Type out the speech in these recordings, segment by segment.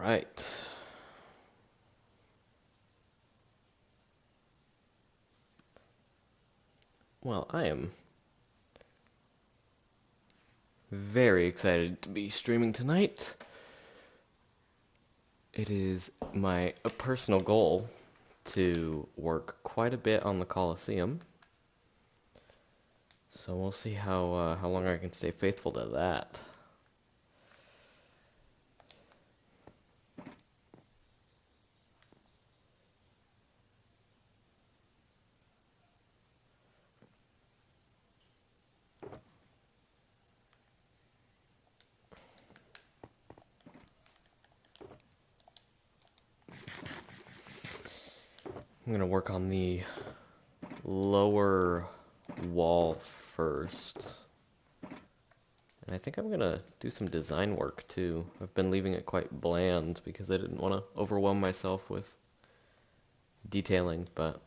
right. Well, I am very excited to be streaming tonight. It is my personal goal to work quite a bit on the Colosseum. So we'll see how long I can stay faithful to that. I'm gonna work on the lower wall first. And I think I'm gonna do some design work too. I've been leaving it quite bland because I didn't want to overwhelm myself with detailing, but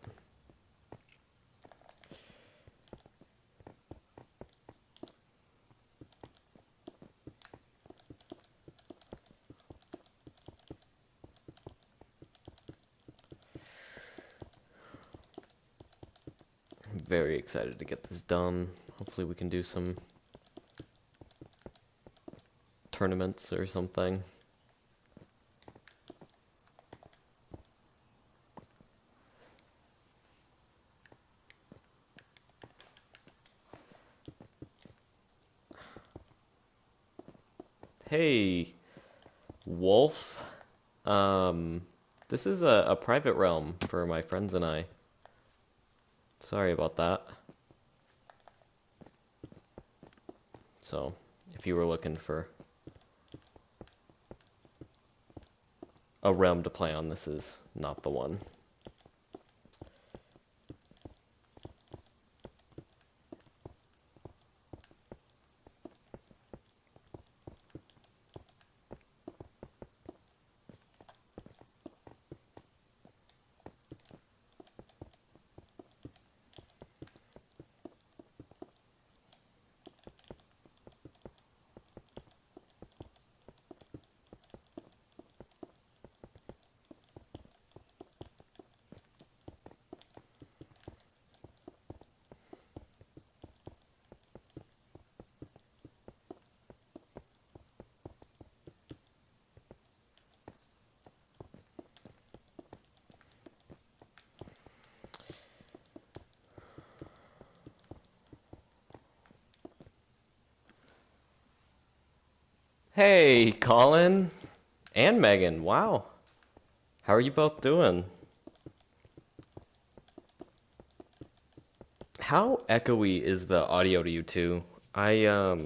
I'm very excited to get this done. Hopefully we can do some tournaments or something. Hey, Wolf. This is a private realm for my friends and I. Sorry about that. So, if you were looking for a realm to play on, this is not the one. Hey, Colin and Megan. Wow. How are you both doing? How echoey is the audio to you two? I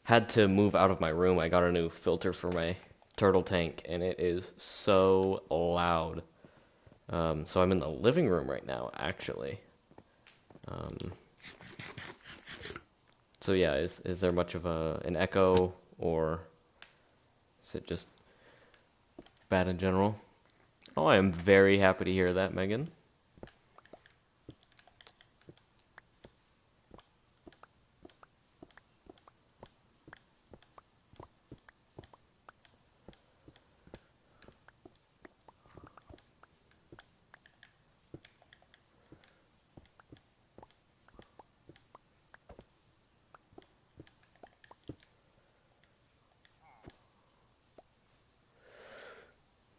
had to move out of my room. I got a new filter for my turtle tank and it is so loud. So I'm in the living room right now, actually. Um, so yeah, is there much of an echo, or is it just bad in general? Oh, I am very happy to hear that, Megan.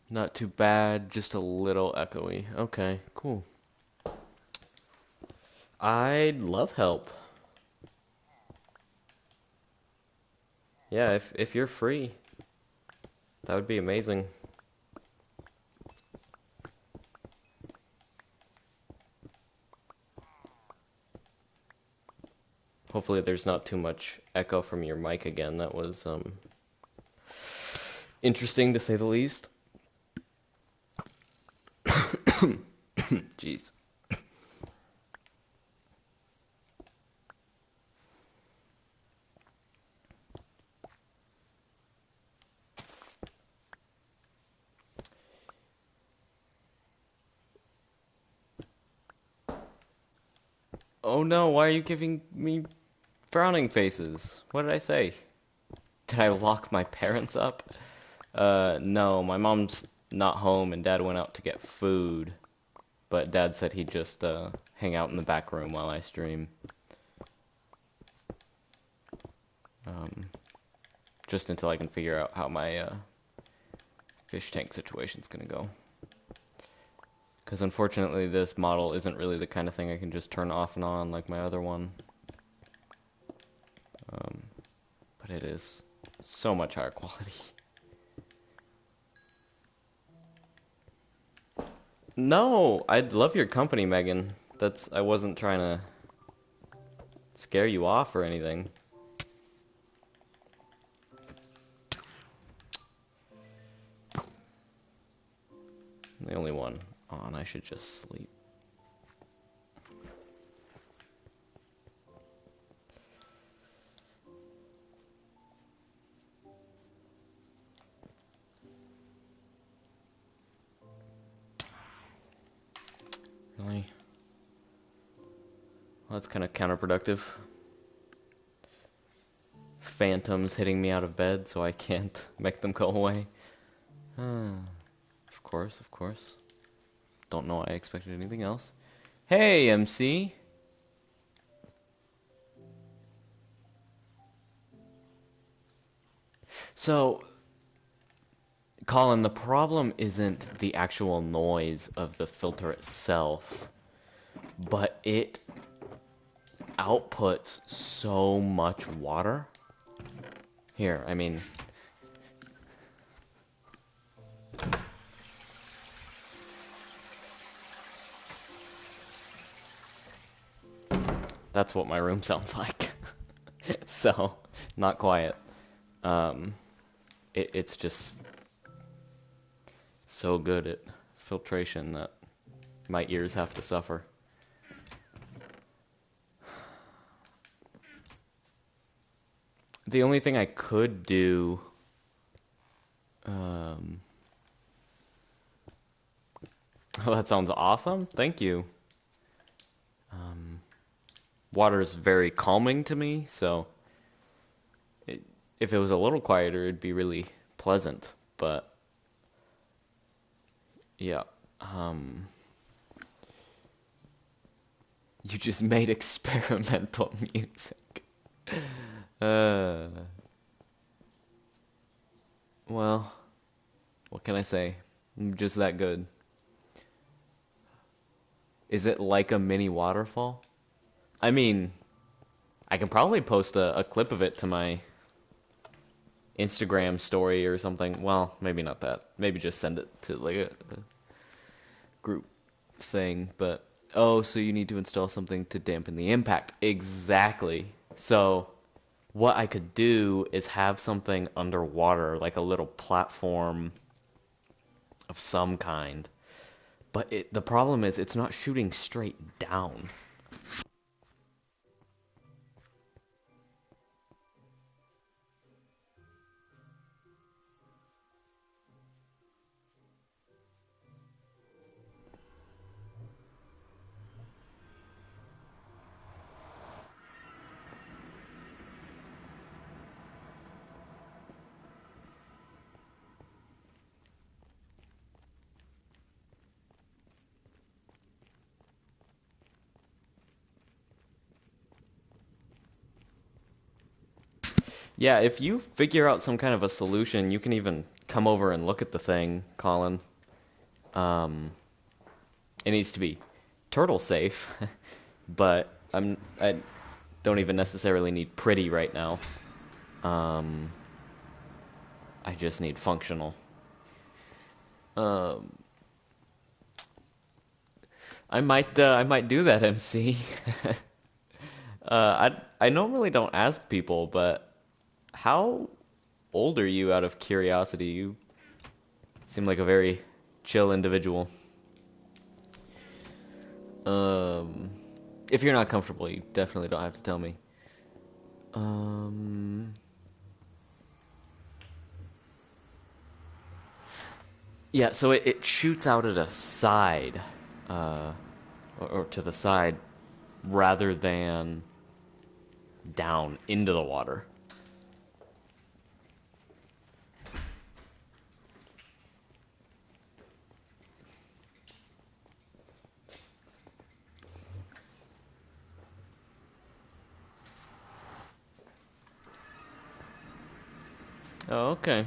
Not too bad, just a little echoey. Okay, cool. I'd love help. Yeah, if you're free, that would be amazing. Hopefully there's not too much echo from your mic again. That was interesting to say the least. Jeez. Oh no, why are you giving me frowning faces? What did I say? Did I lock my parents up? No, my mom's not home and Dad went out to get food. But Dad said he'd just hang out in the back room while I stream. Just until I can figure out how my fish tank situation's gonna go. Because unfortunately this model isn't really the kind of thing I can just turn off and on like my other one. But it is so much higher quality. No, I love your company, Megan. I wasn't trying to scare you off or anything. The only one on, I should just sleep. Really? Well, that's kind of counterproductive. Phantoms hitting me out of bed so I can't make them go away. Of course, of course. Don't know why I expected anything else. Hey, MC! So, Colin, the problem isn't the actual noise of the filter itself, but it outputs so much water. Here, I mean... That's what my room sounds like. So, not quiet. It's just so good at filtration that my ears have to suffer. The only thing I could do... Oh, that sounds awesome. Thank you. Water is very calming to me, so if it was a little quieter, it'd be really pleasant. But yeah, you just made experimental music. Well, what can I say? I'm just that good. Is it like a mini waterfall? I mean, I can probably post a clip of it to my Instagram story or something. Well, maybe not that. Maybe just send it to like a group thing. But, oh, so you need to install something to dampen the impact. Exactly. So what I could do is have something underwater, like a little platform of some kind. But the problem is it's not shooting straight down. Yeah, if you figure out some kind of a solution, you can even come over and look at the thing, Colin. It needs to be turtle safe, but I don't even necessarily need pretty right now. I just need functional. I might do that, MC. I normally don't ask people, but how old are you out of curiosity? You seem like a very chill individual. If you're not comfortable, you definitely don't have to tell me. Yeah, so it shoots out at a side, or to the side, rather than down into the water. Oh, okay.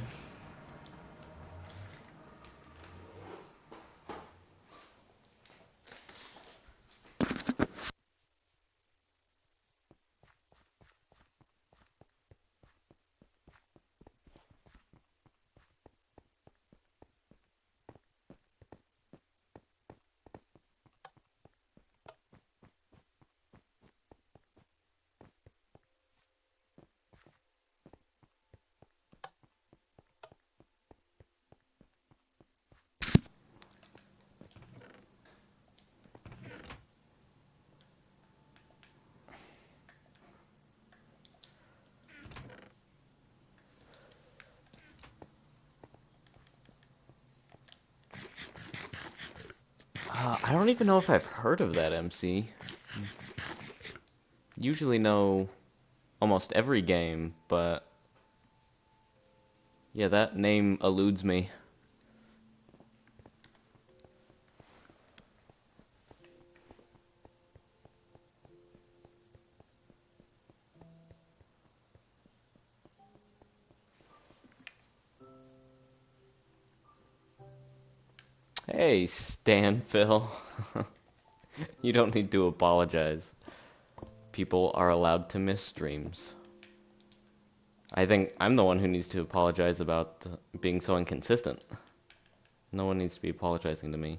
I don't even know if I've heard of that MC. Usually know almost every game, but yeah, that name eludes me. Hey, Stanfill. You don't need to apologize. People are allowed to miss streams. I think I'm the one who needs to apologize about being so inconsistent. No one needs to be apologizing to me.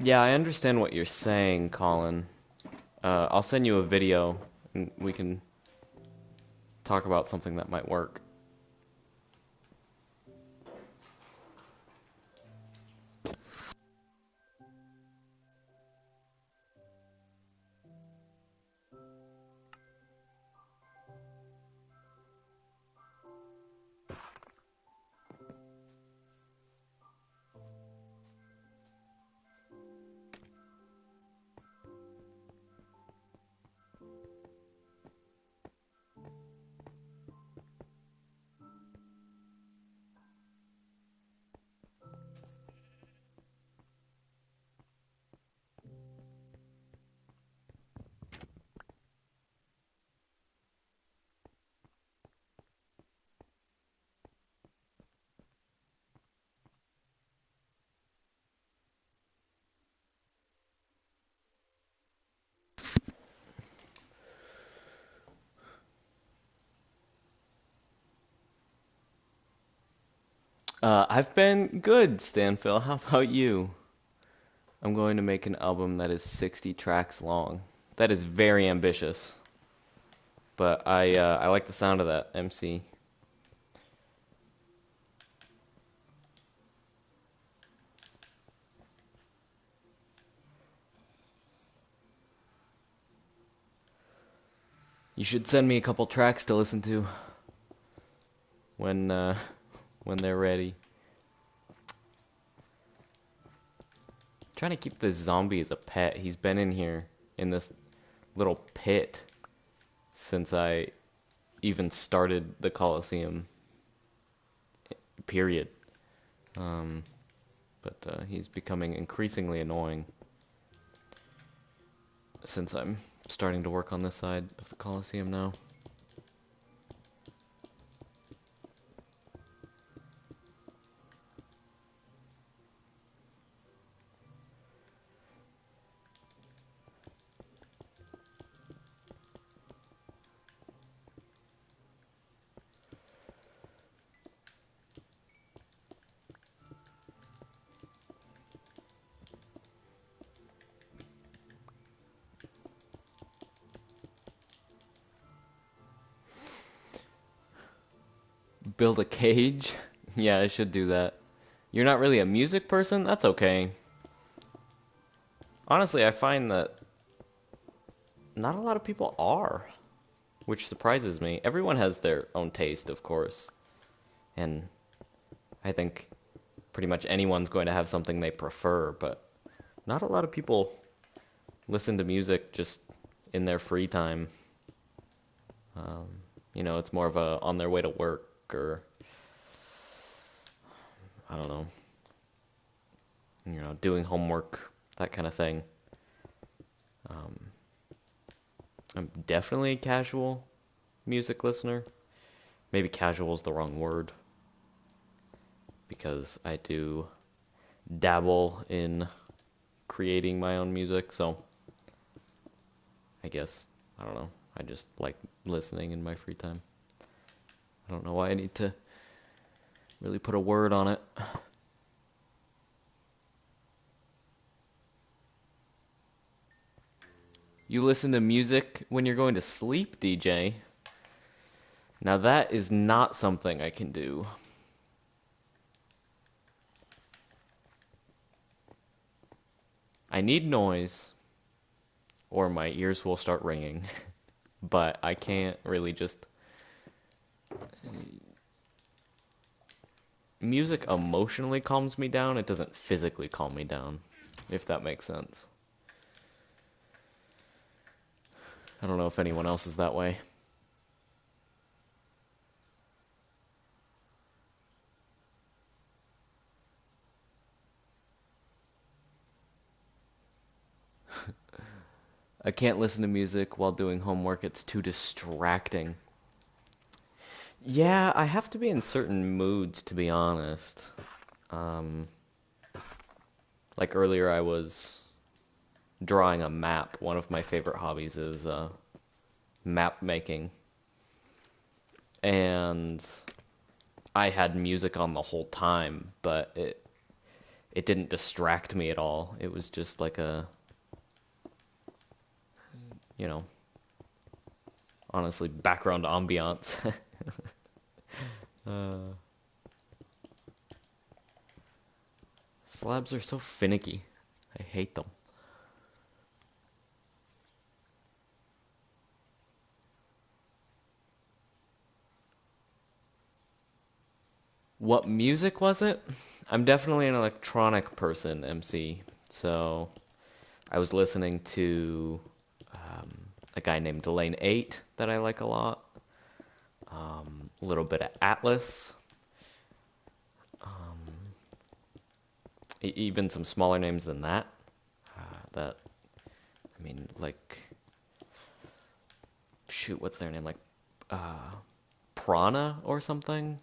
Yeah, I understand what you're saying, Colin. I'll send you a video and we can talk about something that might work. I've been good, Stanfill. How about you? I'm going to make an album that is 60 tracks long. That is very ambitious, but I like the sound of that MC. You should send me a couple tracks to listen to when when they're ready. Trying to keep this zombie as a pet. He's been in here in this little pit since I even started the Coliseum. Period. Um, but he's becoming increasingly annoying since I'm starting to work on this side of the Coliseum now. Build a cage? Yeah, I should do that. You're not really a music person? That's okay. Honestly, I find that not a lot of people are, which surprises me. Everyone has their own taste, of course, and I think pretty much anyone's going to have something they prefer, but not a lot of people listen to music just in their free time. Um, it's more of a on their way to work or I don't know, doing homework, that kind of thing. Um, I'm definitely a casual music listener. Maybe casual is the wrong word because I do dabble in creating my own music, so I guess, I don't know. I just like listening in my free time. I don't know why I need to really put a word on it. You listen to music when you're going to sleep, DJ. Now that is not something I can do. I need noise or my ears will start ringing. But I can't really just... Music emotionally calms me down. It doesn't physically calm me down, if that makes sense. I don't know if anyone else is that way. I can't listen to music while doing homework. It's too distracting. Yeah, I have to be in certain moods, to be honest. Um, like earlier, I was drawing a map. One of my favorite hobbies is map making. And I had music on the whole time, but it didn't distract me at all. It was just like a, you know, honestly, background ambiance. uh, Slabs are so finicky. I hate them. What music was it? I'm definitely an electronic person, MC. So I was listening to a guy named Delane 8 that I like a lot. A little bit of Atlas. Even some smaller names than that. That, I mean, like, shoot, what's their name? Like, Prana or something?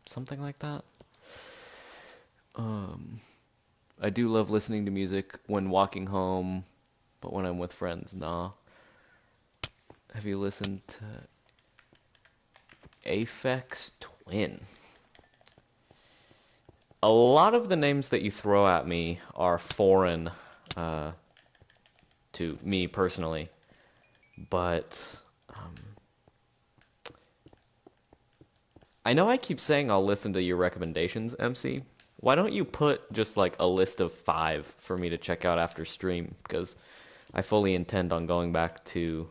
Something like that. I do love listening to music when walking home, but when I'm with friends, nah. Have you listened to Aphex Twin? A lot of the names that you throw at me are foreign uh, to me personally, but I know I keep saying I'll listen to your recommendations, MC. Why don't you put just like a list of 5 for me to check out after stream? Because I fully intend on going back to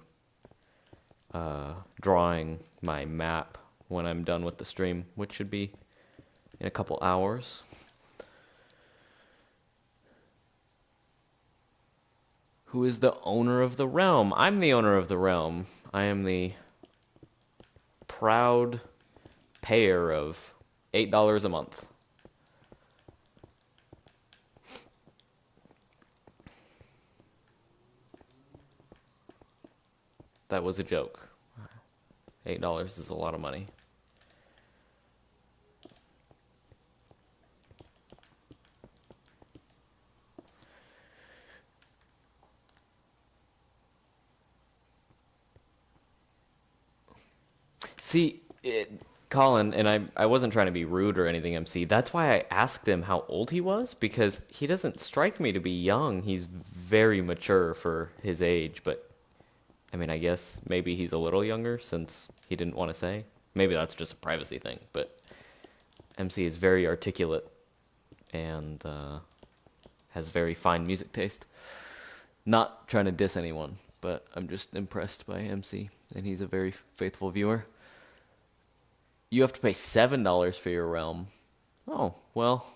drawing my map when I'm done with the stream, which should be in a couple hours. Who is the owner of the realm? I'm the owner of the realm. I am the proud payer of $8 a month. That was a joke. $8 is a lot of money. See, Colin, and I wasn't trying to be rude or anything, MC. That's why I asked him how old he was, because he doesn't strike me to be young. He's very mature for his age, but I mean, I guess maybe he's a little younger since he didn't want to say. Maybe that's just a privacy thing, but MC is very articulate and has very fine music taste. Not trying to diss anyone, but I'm just impressed by MC, and he's a very faithful viewer. You have to pay $7 for your realm. Oh, well,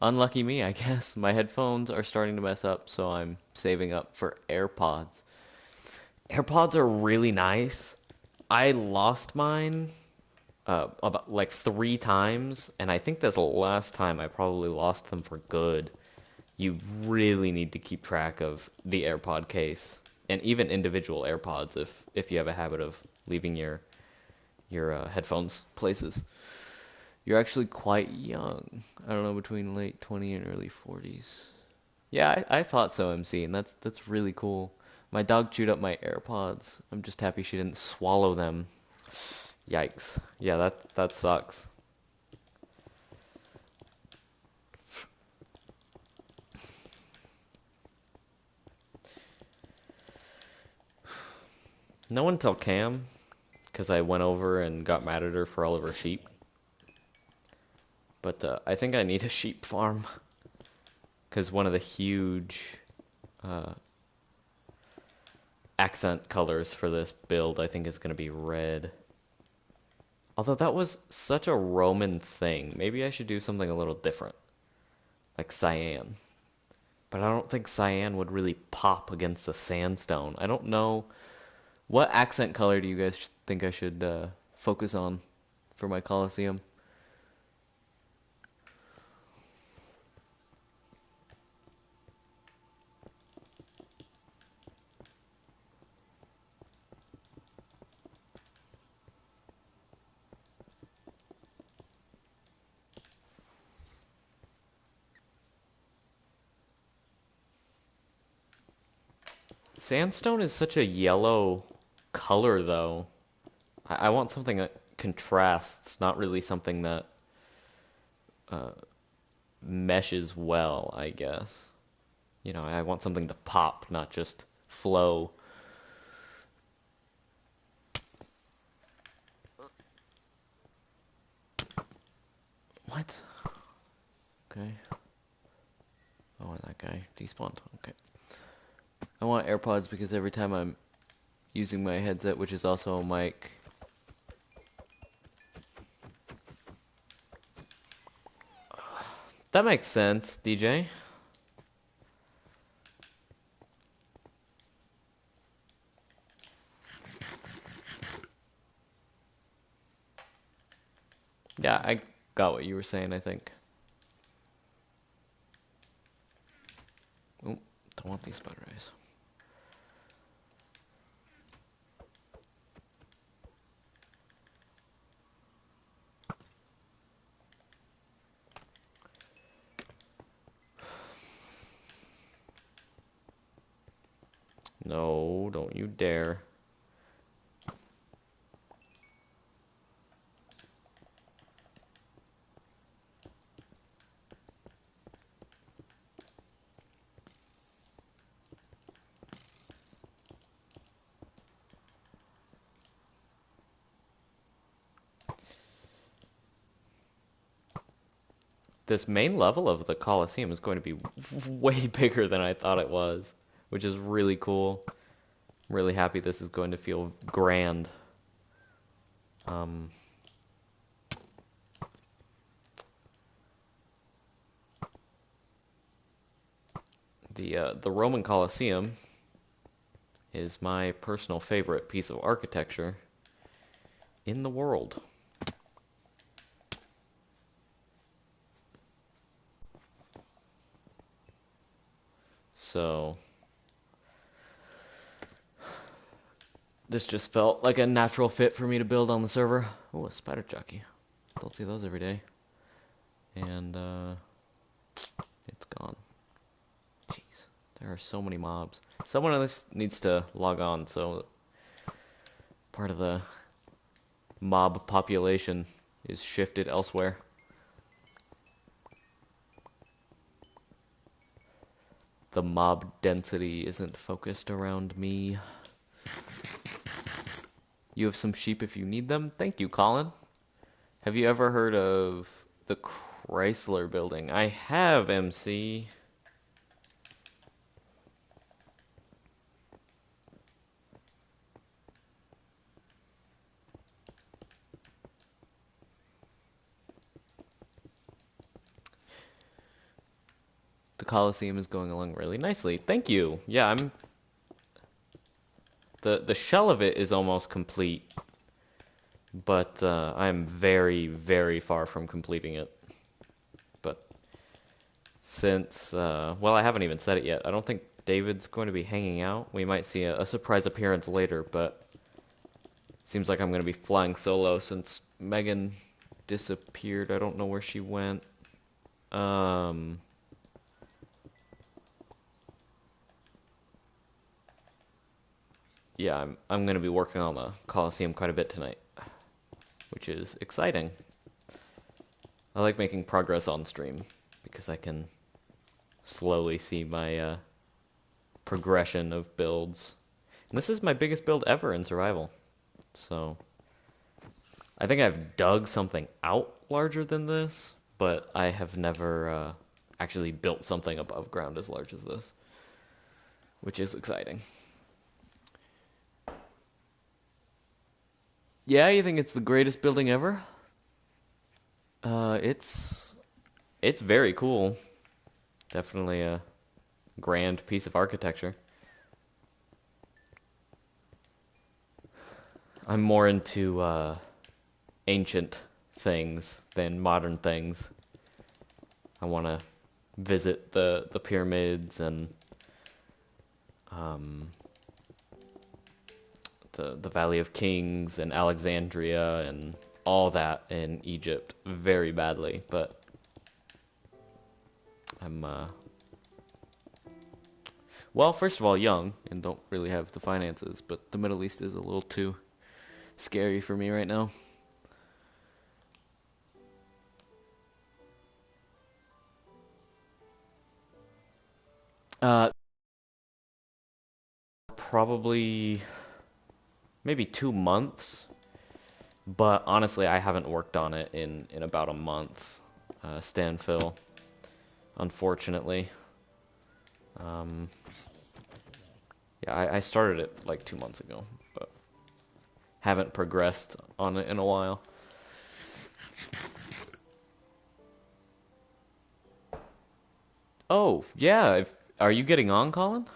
unlucky me, I guess. My headphones are starting to mess up, so I'm saving up for AirPods. AirPods are really nice. I lost mine about like 3 times, and I think that's the last time I probably lost them for good. You really need to keep track of the AirPod case and even individual AirPods if you have a habit of leaving your headphones places. You're actually quite young. I don't know, between late 20 and early 40s. Yeah, I thought so, MC, and that's really cool. My dog chewed up my AirPods. I'm just happy she didn't swallow them. Yikes. Yeah, that sucks. No one tell Cam, because I went over and got mad at her for all of her sheep. But I think I need a sheep farm, because one of the huge uh, accent colors for this build I think is going to be red. Although that was such a Roman thing. Maybe I should do something a little different, like cyan. But I don't think cyan would really pop against the sandstone. I don't know. What accent color do you guys think I should focus on for my Colosseum? Sandstone is such a yellow color, though. I want something that contrasts, not really something that uh, meshes well, I guess. You know, I want something to pop, not just flow. What? Okay. Oh, and that guy despawned. Okay. I want AirPods because every time I'm using my headset, which is also a mic, that makes sense, DJ. Yeah, I got what you were saying, I think. Oh, don't want these spider eyes. No, don't you dare. This main level of the Colosseum is going to be way bigger than I thought it was, which is really cool. I'm really happy this is going to feel grand. Um, the Roman Colosseum is my personal favorite piece of architecture in the world. So this just felt like a natural fit for me to build on the server. Oh, a spider jockey. Don't see those every day. And it's gone. Jeez, there are so many mobs. Someone else needs to log on so part of the mob population is shifted elsewhere. The mob density isn't focused around me. You have some sheep if you need them. Thank you, Colin. Have you ever heard of the Chrysler Building? I have, MC. The Colosseum is going along really nicely. Thank you. Yeah, I'm the shell of it is almost complete, but I'm very, very far from completing it. But since well, I haven't even said it yet. I don't think David's going to be hanging out. We might see a surprise appearance later, but seems like I'm going to be flying solo since Megan disappeared. I don't know where she went. Um, yeah, I'm going to be working on the Colosseum quite a bit tonight, which is exciting. I like making progress on stream because I can slowly see my progression of builds. And this is my biggest build ever in survival. So I think I've dug something out larger than this, but I have never actually built something above ground as large as this, which is exciting. Yeah, you think it's the greatest building ever? It's very cool. Definitely a grand piece of architecture. I'm more into ancient things than modern things. I want to visit the pyramids and um, the Valley of Kings and Alexandria and all that in Egypt very badly, but I'm well, first of all, young and don't really have the finances, but the Middle East is a little too scary for me right now. Uh, Probably maybe 2 months, but honestly, I haven't worked on it in about a month. Stanfill, unfortunately. Um, yeah, I started it like 2 months ago, but haven't progressed on it in a while. Oh, yeah. Are you getting on, Colin?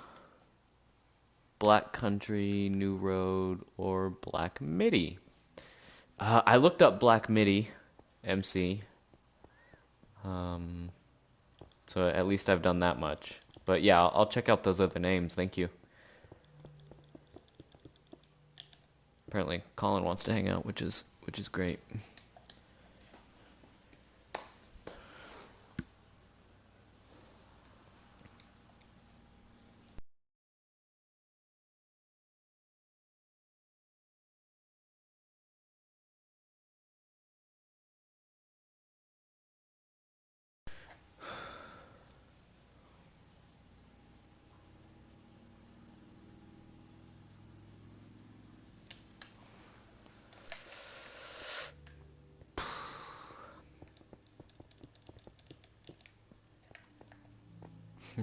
Black Country, New Road, or Black MIDI? I looked up Black MIDI MC, um, so at least I've done that much. But yeah, I'll check out those other names. Thank you. Apparently, Colin wants to hang out, which is great.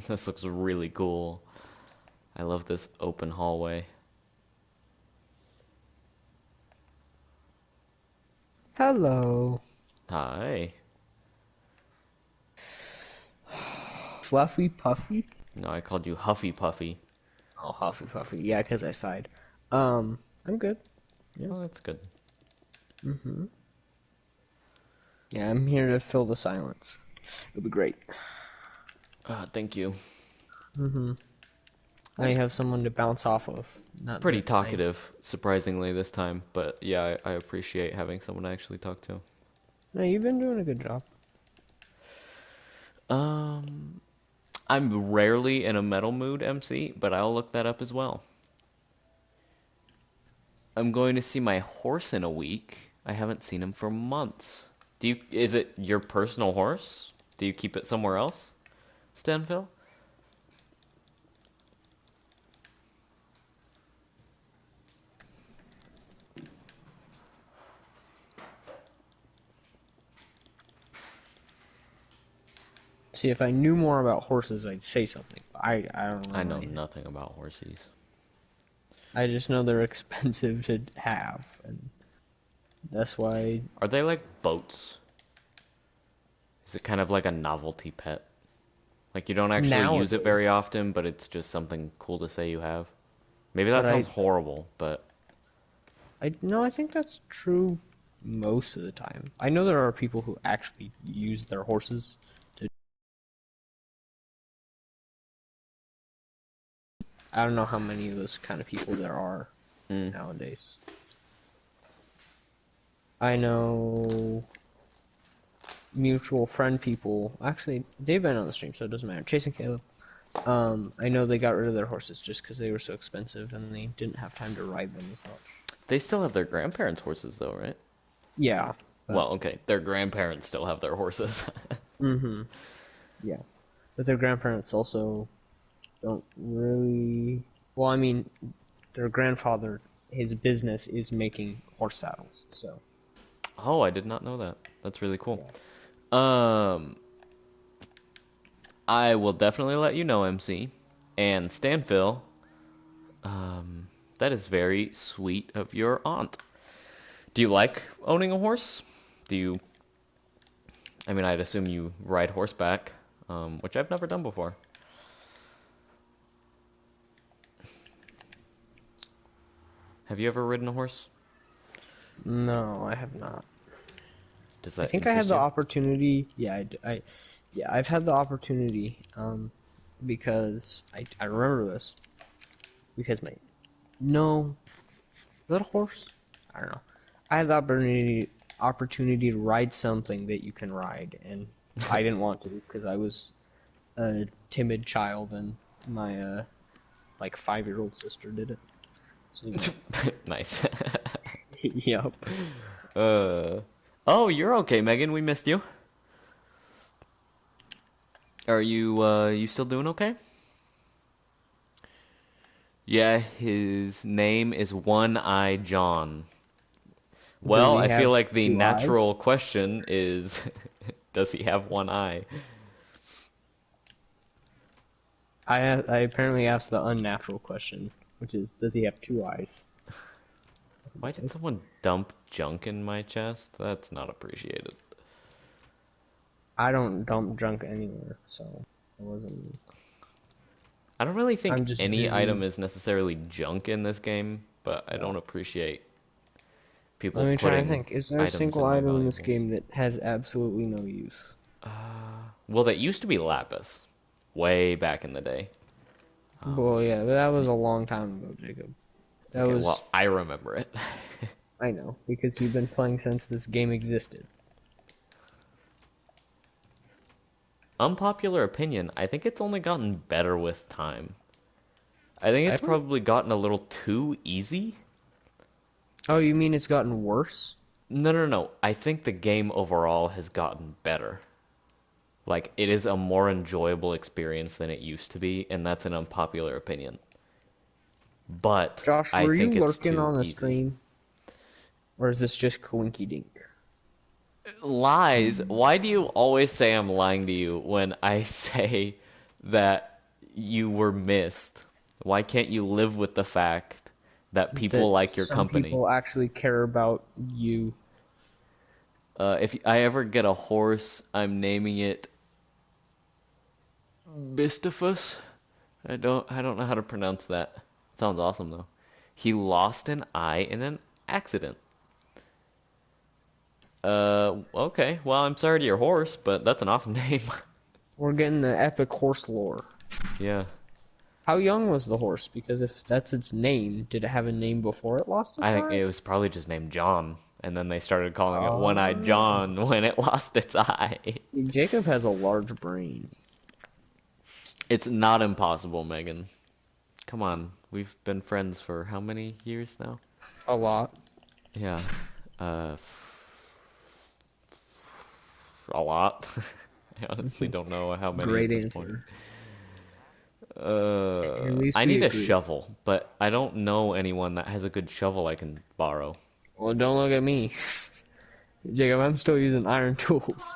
This looks really cool. I love this open hallway. Hello. Hi. Fluffy Puffy? No, I called you Huffy Puffy. Oh, Huffy Puffy. Yeah, 'cause I sighed. I'm good. Yeah. Oh, that's good. Mm-hmm. Yeah, I'm here to fill the silence. It'll be great. Thank you. Mm-hmm. I I was have someone to bounce off of. Not pretty that I. talkative, surprisingly, this time, but yeah, I appreciate having someone to actually talk to. No, you've been doing a good job. Um, I'm rarely in a metal mood, MC, but I'll look that up as well. I'm going to see my horse in a week. I haven't seen him for months. Is it your personal horse? Do you keep it somewhere else, Stanville? See, if I knew more about horses, I'd say something. But I don't I know know anything. nothing about horses. I just know they're expensive to have, and that's why. Are they like boats? Is it kind of like a novelty pet? Like you don't actually use it very Nowadays. often, but it's just something cool to say you have. Maybe But that sounds horrible, but I think that's true most of the time. I know there are people who actually use their horses to. I don't know how many of those kind of people there are mm. nowadays. I know mutual friend people. Actually, they've been on the stream, so it doesn't matter. Chase and Caleb. I know they got rid of their horses just because they were so expensive and they didn't have time to ride them as much. They still have their grandparents' horses though, right? Yeah, but Well, okay, their grandparents still have their horses. yeah, but their grandparents also don't really. Well, I mean, their grandfather, his business is making horse saddles, so Oh, I did not know that. That's really cool. yeah. Um, I will definitely let you know, MC. And Stanfill, that is very sweet of your aunt. Do you like owning a horse? Do you, I mean, I'd assume you ride horseback, which I've never done before. Have you ever ridden a horse? No, I have not. Does I that think I had interest the you? opportunity. Yeah, yeah, I've had the opportunity. Because I remember this because my no, is that a horse? I don't know. I had the opportunity to ride something that you can ride, and I didn't want to because I was a timid child, and my like 5-year-old sister did it. So Nice. yep. uh, oh, you're okay, Megan. We missed you. Are you still doing okay? Yeah, his name is One Eye John. Does Well, he I feel have like the 2 eyes? natural question is, does he have one eye? I apparently asked the unnatural question, which is, does he have 2 eyes? Why did someone dump junk in my chest? That's not appreciated. I don't dump junk anywhere, so I wasn't. I don't really think I'm just any busy. item is necessarily junk in this game, but I don't No. appreciate people Let me try and putting think. Is there a items single in my item in this valuables. game that has absolutely no use? Well, that used to be lapis, way back in the day. Well, yeah, but that was a long time ago, Jacob. That Okay, was, well, I remember it. I know, because you've been playing since this game existed. Unpopular opinion, I think it's only gotten better with time. I think it's Ever? probably gotten a little too easy. Oh, you mean it's gotten worse? No, no, no. I think the game overall has gotten better. Like, it is a more enjoyable experience than it used to be, and that's an unpopular opinion. But Josh, I were you think it's lurking too on the easy. stream? Or is this just Coinky Dink? Lies. Why do you always say I'm lying to you when I say that you were missed? Why can't you live with the fact that people That like your some company? people actually care about you. If I ever get a horse, I'm naming it Bistafus. I don't know how to pronounce that. Sounds awesome though. He lost an eye in an accident. Okay. Well, I'm sorry to your horse, but that's an awesome name. We're getting the epic horse lore. Yeah. How young was the horse? Because if that's its name, did it have a name before it lost I its think eye? it was probably just named John, and then they started calling it One-Eyed Oh. John when it lost its eye. Jacob has a large brain. It's not impossible, Megan. Come on. We've been friends for how many years now? A lot. Yeah. Uh, a lot. I honestly don't know how many at Great this point. answer. At least I we need a agree. shovel, but I don't know anyone that has a good shovel I can borrow. Well, don't look at me. Jacob, I'm still using iron tools.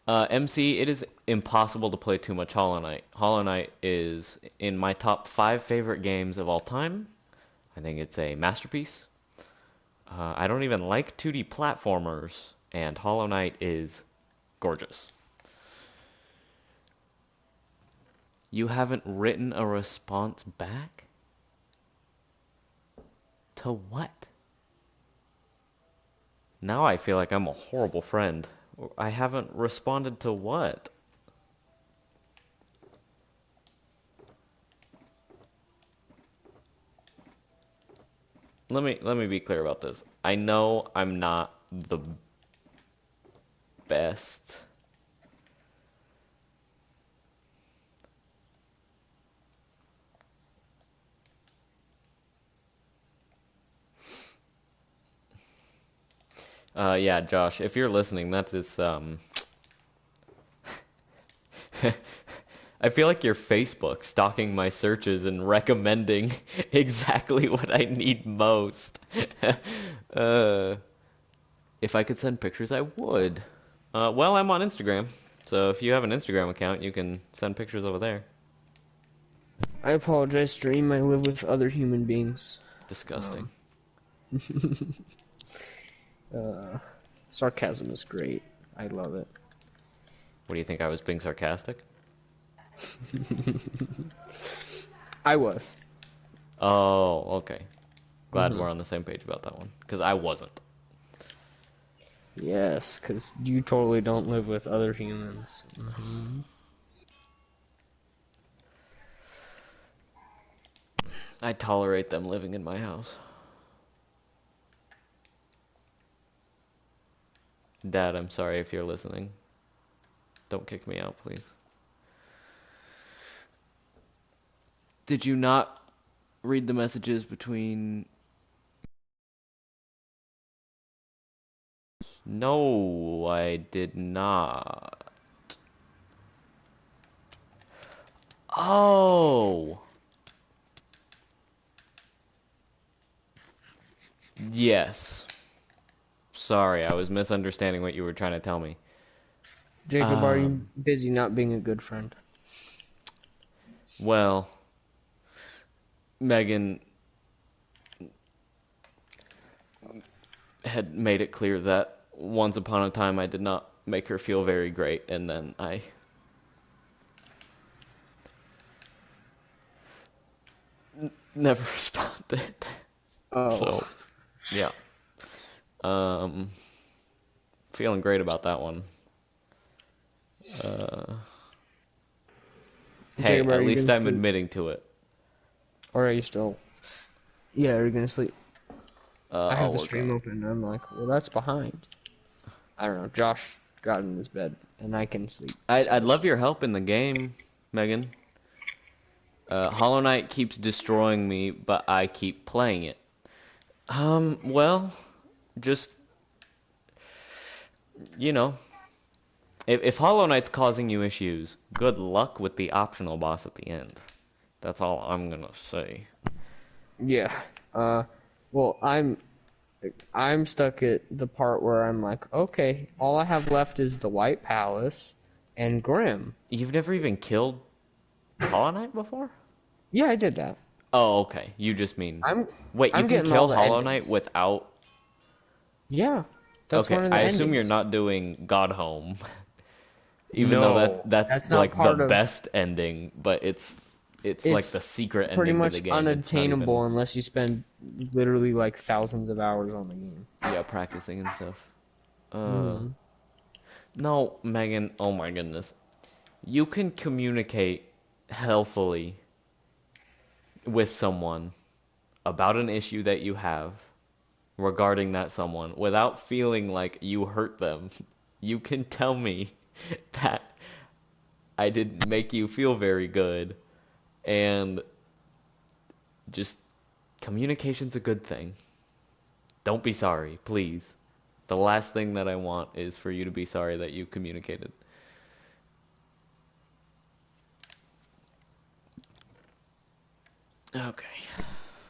MC, it is impossible to play too much Hollow Knight. Hollow Knight is in my top 5 favorite games of all time. I think it's a masterpiece. I don't even like 2D platformers, and Hollow Knight is gorgeous. You haven't written a response back? To what? Now I feel like I'm a horrible friend. I haven't responded to what? Let me be clear about this. I know I'm not the best. Yeah, Josh, if you're listening, that is I feel like you're Facebook stalking my searches and recommending exactly what I need most. uh, if I could send pictures, I would. Well, I'm on Instagram, so if you have an Instagram account, you can send pictures over there. I apologize, stream. I live with other human beings. Disgusting. Uh, sarcasm is great. I love it. What do you think? I was being sarcastic? I was. Oh, okay. Glad Mhm. we're on the same page about that one, because I wasn't. Yes, because you totally don't live with other humans. I tolerate them living in my house. Dad, I'm sorry if you're listening. Don't kick me out, please. Did you not read the messages between... No, I did not. Oh! Yes. Sorry, I was misunderstanding what you were trying to tell me. Jacob, are you Um, busy not being a good friend? well, Megan had made it clear that once upon a time I did not make her feel very great, and then I never responded. Oh. So, yeah. Um, feeling great about that one. Uh, hey, Jacob, are at you least gonna I'm sleep? admitting to it. Or are you still? Yeah, are you gonna sleep? I have I'll the work stream on it. open and I'm like, well, that's behind. I don't know. Josh got in his bed and I can sleep. I'd So love your help in the game, Megan. Hollow Knight keeps destroying me, but I keep playing it. Well, just, you know, if Hollow Knight's causing you issues, good luck with the optional boss at the end. That's all I'm gonna say. yeah. Uh, well, I'm stuck at the part where I'm like, okay, all I have left is the White Palace and Grim. You've never even killed Hollow Knight before? Yeah, I did that. Oh, okay. You just mean... I'm Wait, you I'm can getting all kill the Hollow Knight endings. without... Yeah, that's Okay, one of I the assume you're endings. not doing Godhome. Even though No, that's that's not like the part of. best ending, but it's like It's the secret pretty ending to the much game. It's not even, unattainable unless you spend literally like thousands of hours on the game. yeah, practicing and stuff. Uh, Hmm. no, Megan, oh my goodness. You can communicate healthily with someone about an issue that you have regarding that someone without feeling like you hurt them. You can tell me that I didn't make you feel very good, and just communication's a good thing. Don't be sorry, please. The last thing that I want is for you to be sorry that you communicated. Okay.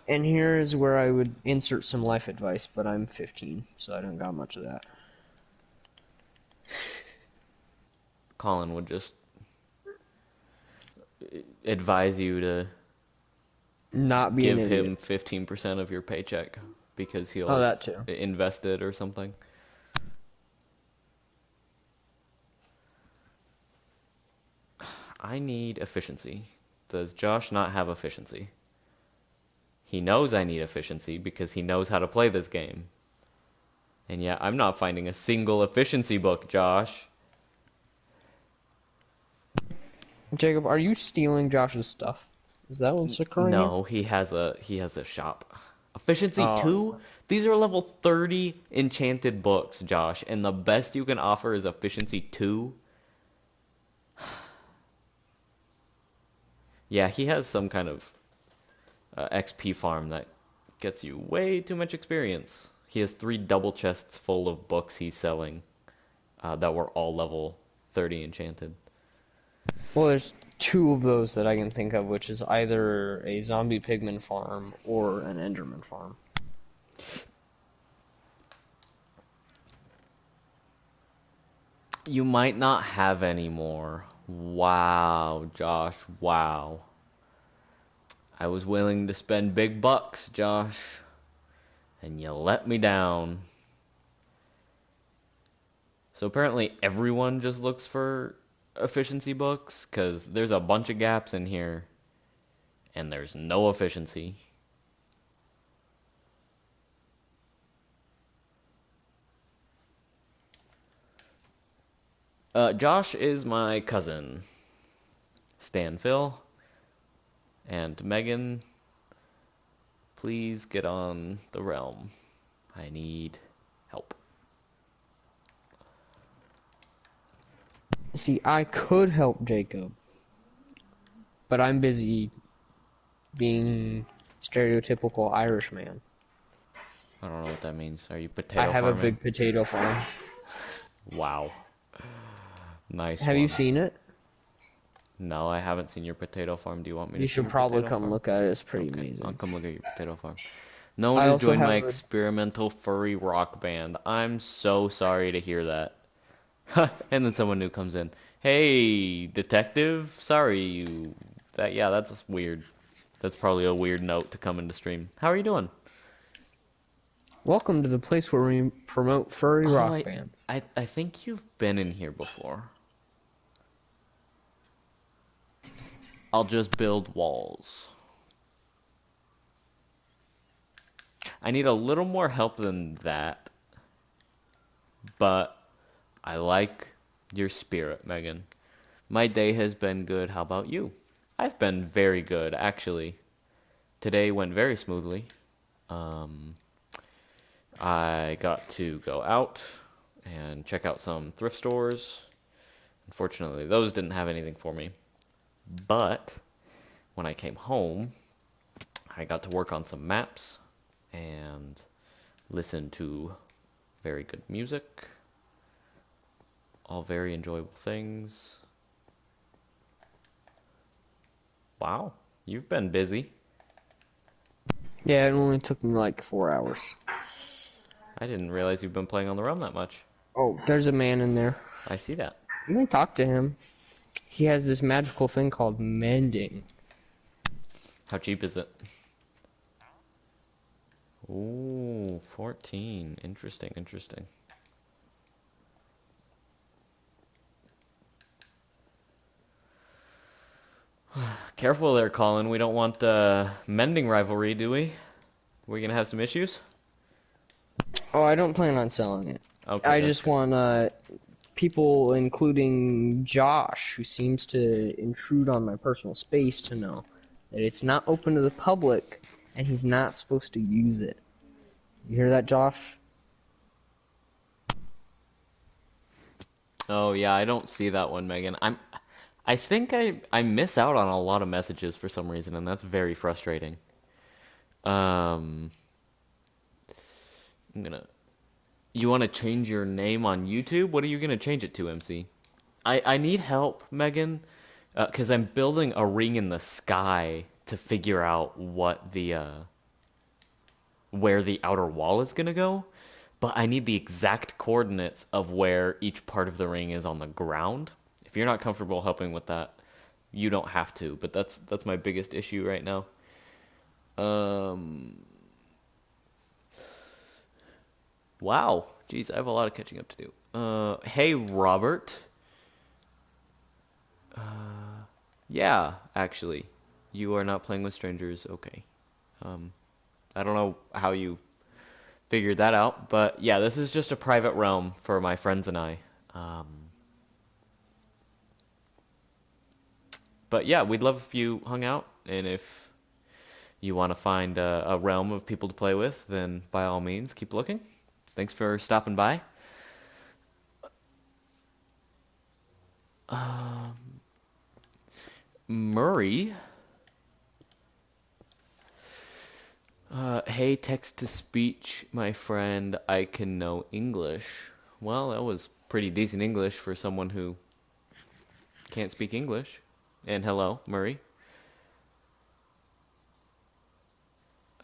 And here is where I would insert some life advice, but I'm 15, so I don't got much of that. Colin would just advise you to Not be an give idiot. him 15% of your paycheck because Oh, he'll that too. invest it or something. I need efficiency. Does Josh not have efficiency? He knows I need efficiency because he knows how to play this game. And yet I'm not finding a single efficiency book, Josh. Jacob, are you stealing Josh's stuff? Is that what's occurring here? No, he has a shop. Efficiency Oh, 2? These are level 30 enchanted books, Josh, and the best you can offer is efficiency 2? Yeah, he has some kind of XP farm that gets you way too much experience. He has 3 double chests full of books he's selling that were all level 30 enchanted. well, there's two of those that I can think of, which is either a zombie pigman farm or an enderman farm. You might not have any more. Wow, Josh, wow. I was willing to spend big bucks, Josh, and you let me down. So apparently everyone just looks for efficiency books, because there's a bunch of gaps in here, and there's no efficiency. Josh is my cousin. Stanfill and Megan, please get on the realm. I need help. See, I could help Jacob, but I'm busy being stereotypical Irish man. I don't know what that means. Are you I potato have a farming? big potato farm. Wow. Nice Have one. you seen it? No, I haven't seen your potato farm. Do you want me You to see should your probably potato come farm? look at it. It's pretty Okay, I'll amazing. come look at your potato farm. No one I has also joined my have a experimental furry rock band. I'm so sorry to hear that. And then someone new comes in. Hey, detective. Sorry, you. Yeah, that's weird. That's probably a weird note to come into stream. How are you doing? welcome to the place where we promote furry Oh, rock I, bands. I, I think you've been in here before. I'll just build walls. I need a little more help than that, but I like your spirit, Megan. My day has been good. How about you? I've been very good, actually. Today went very smoothly. Um, I got to go out and check out some thrift stores. Unfortunately, those didn't have anything for me. But when I came home, I got to work on some maps and listen to very good music. All very enjoyable things. Wow, you've been busy. Yeah, it only took me like 4 hours. I didn't realize you've been playing on the realm that much. Oh, there's a man in there. I see that. You can talk to him. He has this magical thing called mending. How cheap is it? Ooh, 14. Interesting, interesting. Careful there, Colin. We don't want the mending rivalry, do we? We're gonna have some issues? Oh, I don't plan on selling it. Okay, I that's just good. want people, including Josh, who seems to intrude on my personal space, to know that it's not open to the public and he's not supposed to use it. You hear that, Josh? Oh yeah, I don't see that one, Megan. I think I miss out on a lot of messages for some reason, and that's very frustrating. Um, I'm gonna. You want to change your name on YouTube? What are you gonna change it to, MC? I need help, Megan, because I'm building a ring in the sky to figure out what the where the outer wall is gonna go, but I need the exact coordinates of where each part of the ring is on the ground. If you're not comfortable helping with that, you don't have to, but that's my biggest issue right now. Um, wow, geez, I have a lot of catching up to do. Hey, Robert. Yeah, actually. You are not playing with strangers. Okay. Um, I don't know how you figured that out, but yeah, this is just a private realm for my friends and I. Um, but yeah, we'd love if you hung out, and if you want to find a realm of people to play with, then by all means, keep looking. Thanks for stopping by. Murray, hey, text to speech, my friend, I can know English. Well, that was pretty decent English for someone who can't speak English. And hello, Murray.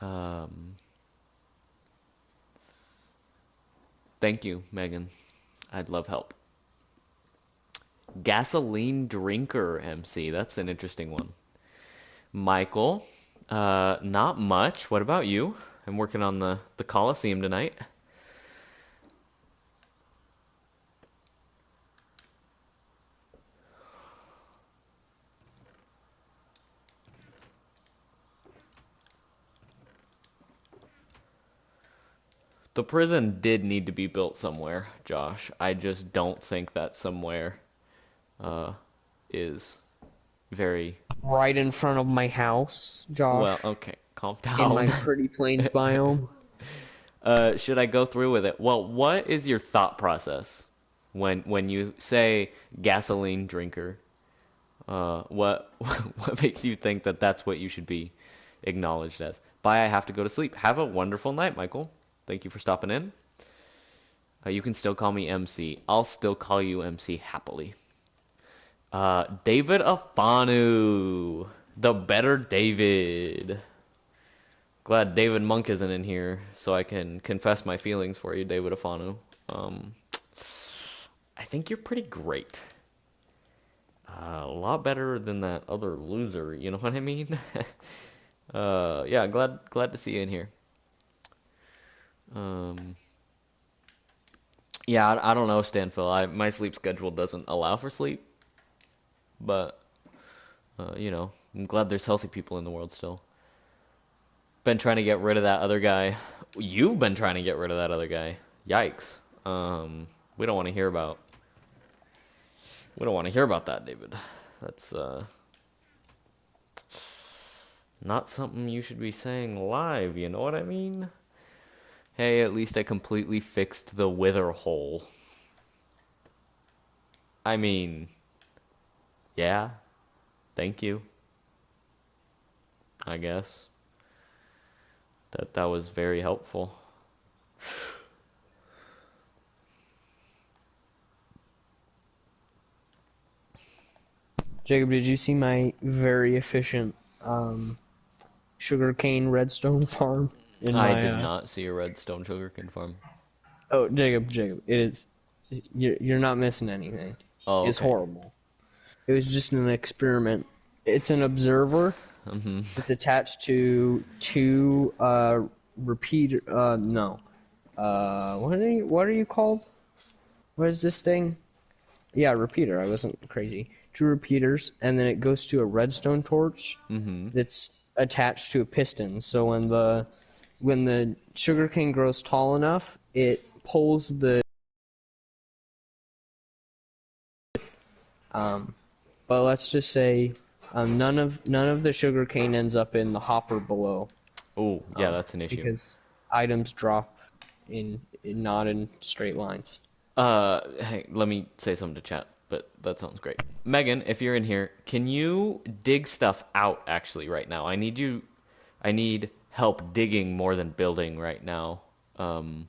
Um, Thank you, Megan. I'd love help. Gasoline drinker MC. That's an interesting one. Michael, not much. What about you? I'm working on the Coliseum tonight. The prison did need to be built somewhere, Josh. I just don't think that somewhere uh, is very Right in front of my house, Josh, well. Okay, calm in down. my pretty plains biome. Should I go through with it? Well, what is your thought process when you say gasoline drinker? What what makes you think that that's what you should be acknowledged as? Bye, I have to go to sleep. Have a wonderful night, Michael. Thank you for stopping in. You can still call me MC. I'll still call you MC happily. David Afanu, the better David. Glad David Monk isn't in here, so I can confess my feelings for you, David Afanu. Um, I think you're pretty great. A lot better than that other loser. You know what I mean? Yeah, glad to see you in here. Um, yeah, I don't know, Stanfill. My sleep schedule doesn't allow for sleep, but I'm glad there's healthy people in the world still. Been trying to get rid of that other guy. You've been trying to get rid of that other guy. Yikes. We don't want to hear about. We don't want to hear about that, David. That's not something you should be saying live. You know what I mean? Hey, at least I completely fixed the wither hole. I mean, yeah. Thank you. I guess that was very helpful. Jacob, did you see my very efficient sugarcane redstone farm in I my did not see a redstone sugarcane farm. Oh, Jacob, it is you're not missing anything. Oh, It's okay. horrible. It was just an experiment. It's an observer. hmm It's attached to two repeater no. What are you called? What is this thing? Yeah, repeater. I wasn't crazy. Two repeaters, and then it goes to a redstone torch hmm that's attached to a piston. So when the sugarcane grows tall enough, it pulls the um, but let's just say none of the sugarcane ends up in the hopper below, Oh, yeah, that's an issue. because items drop not in straight lines. Hey, let me say something to chat, but that sounds great. Megan, if you're in here, can you dig stuff out actually right now? I need help digging more than building right now. Um,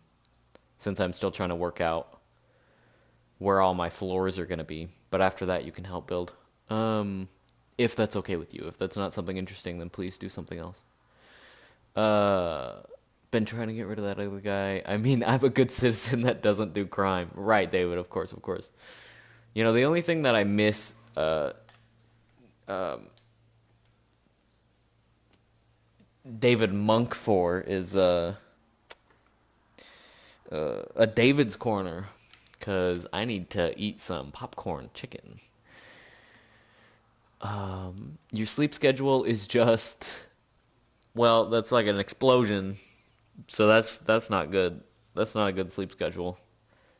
since I'm still trying to work out where all my floors are going to be. But after that, you can help build. Um, if that's okay with you. If that's not something interesting, then please do something else. Uh, Been trying to get rid of that other guy. I mean, I'm a good citizen that doesn't do crime. Right, David, of course, of course. You know, the only thing that I miss um, David Monk for is a David's Corner, because I need to eat some popcorn chicken. Your sleep schedule is just, well, that's like an explosion. So that's not good. That's not a good sleep schedule,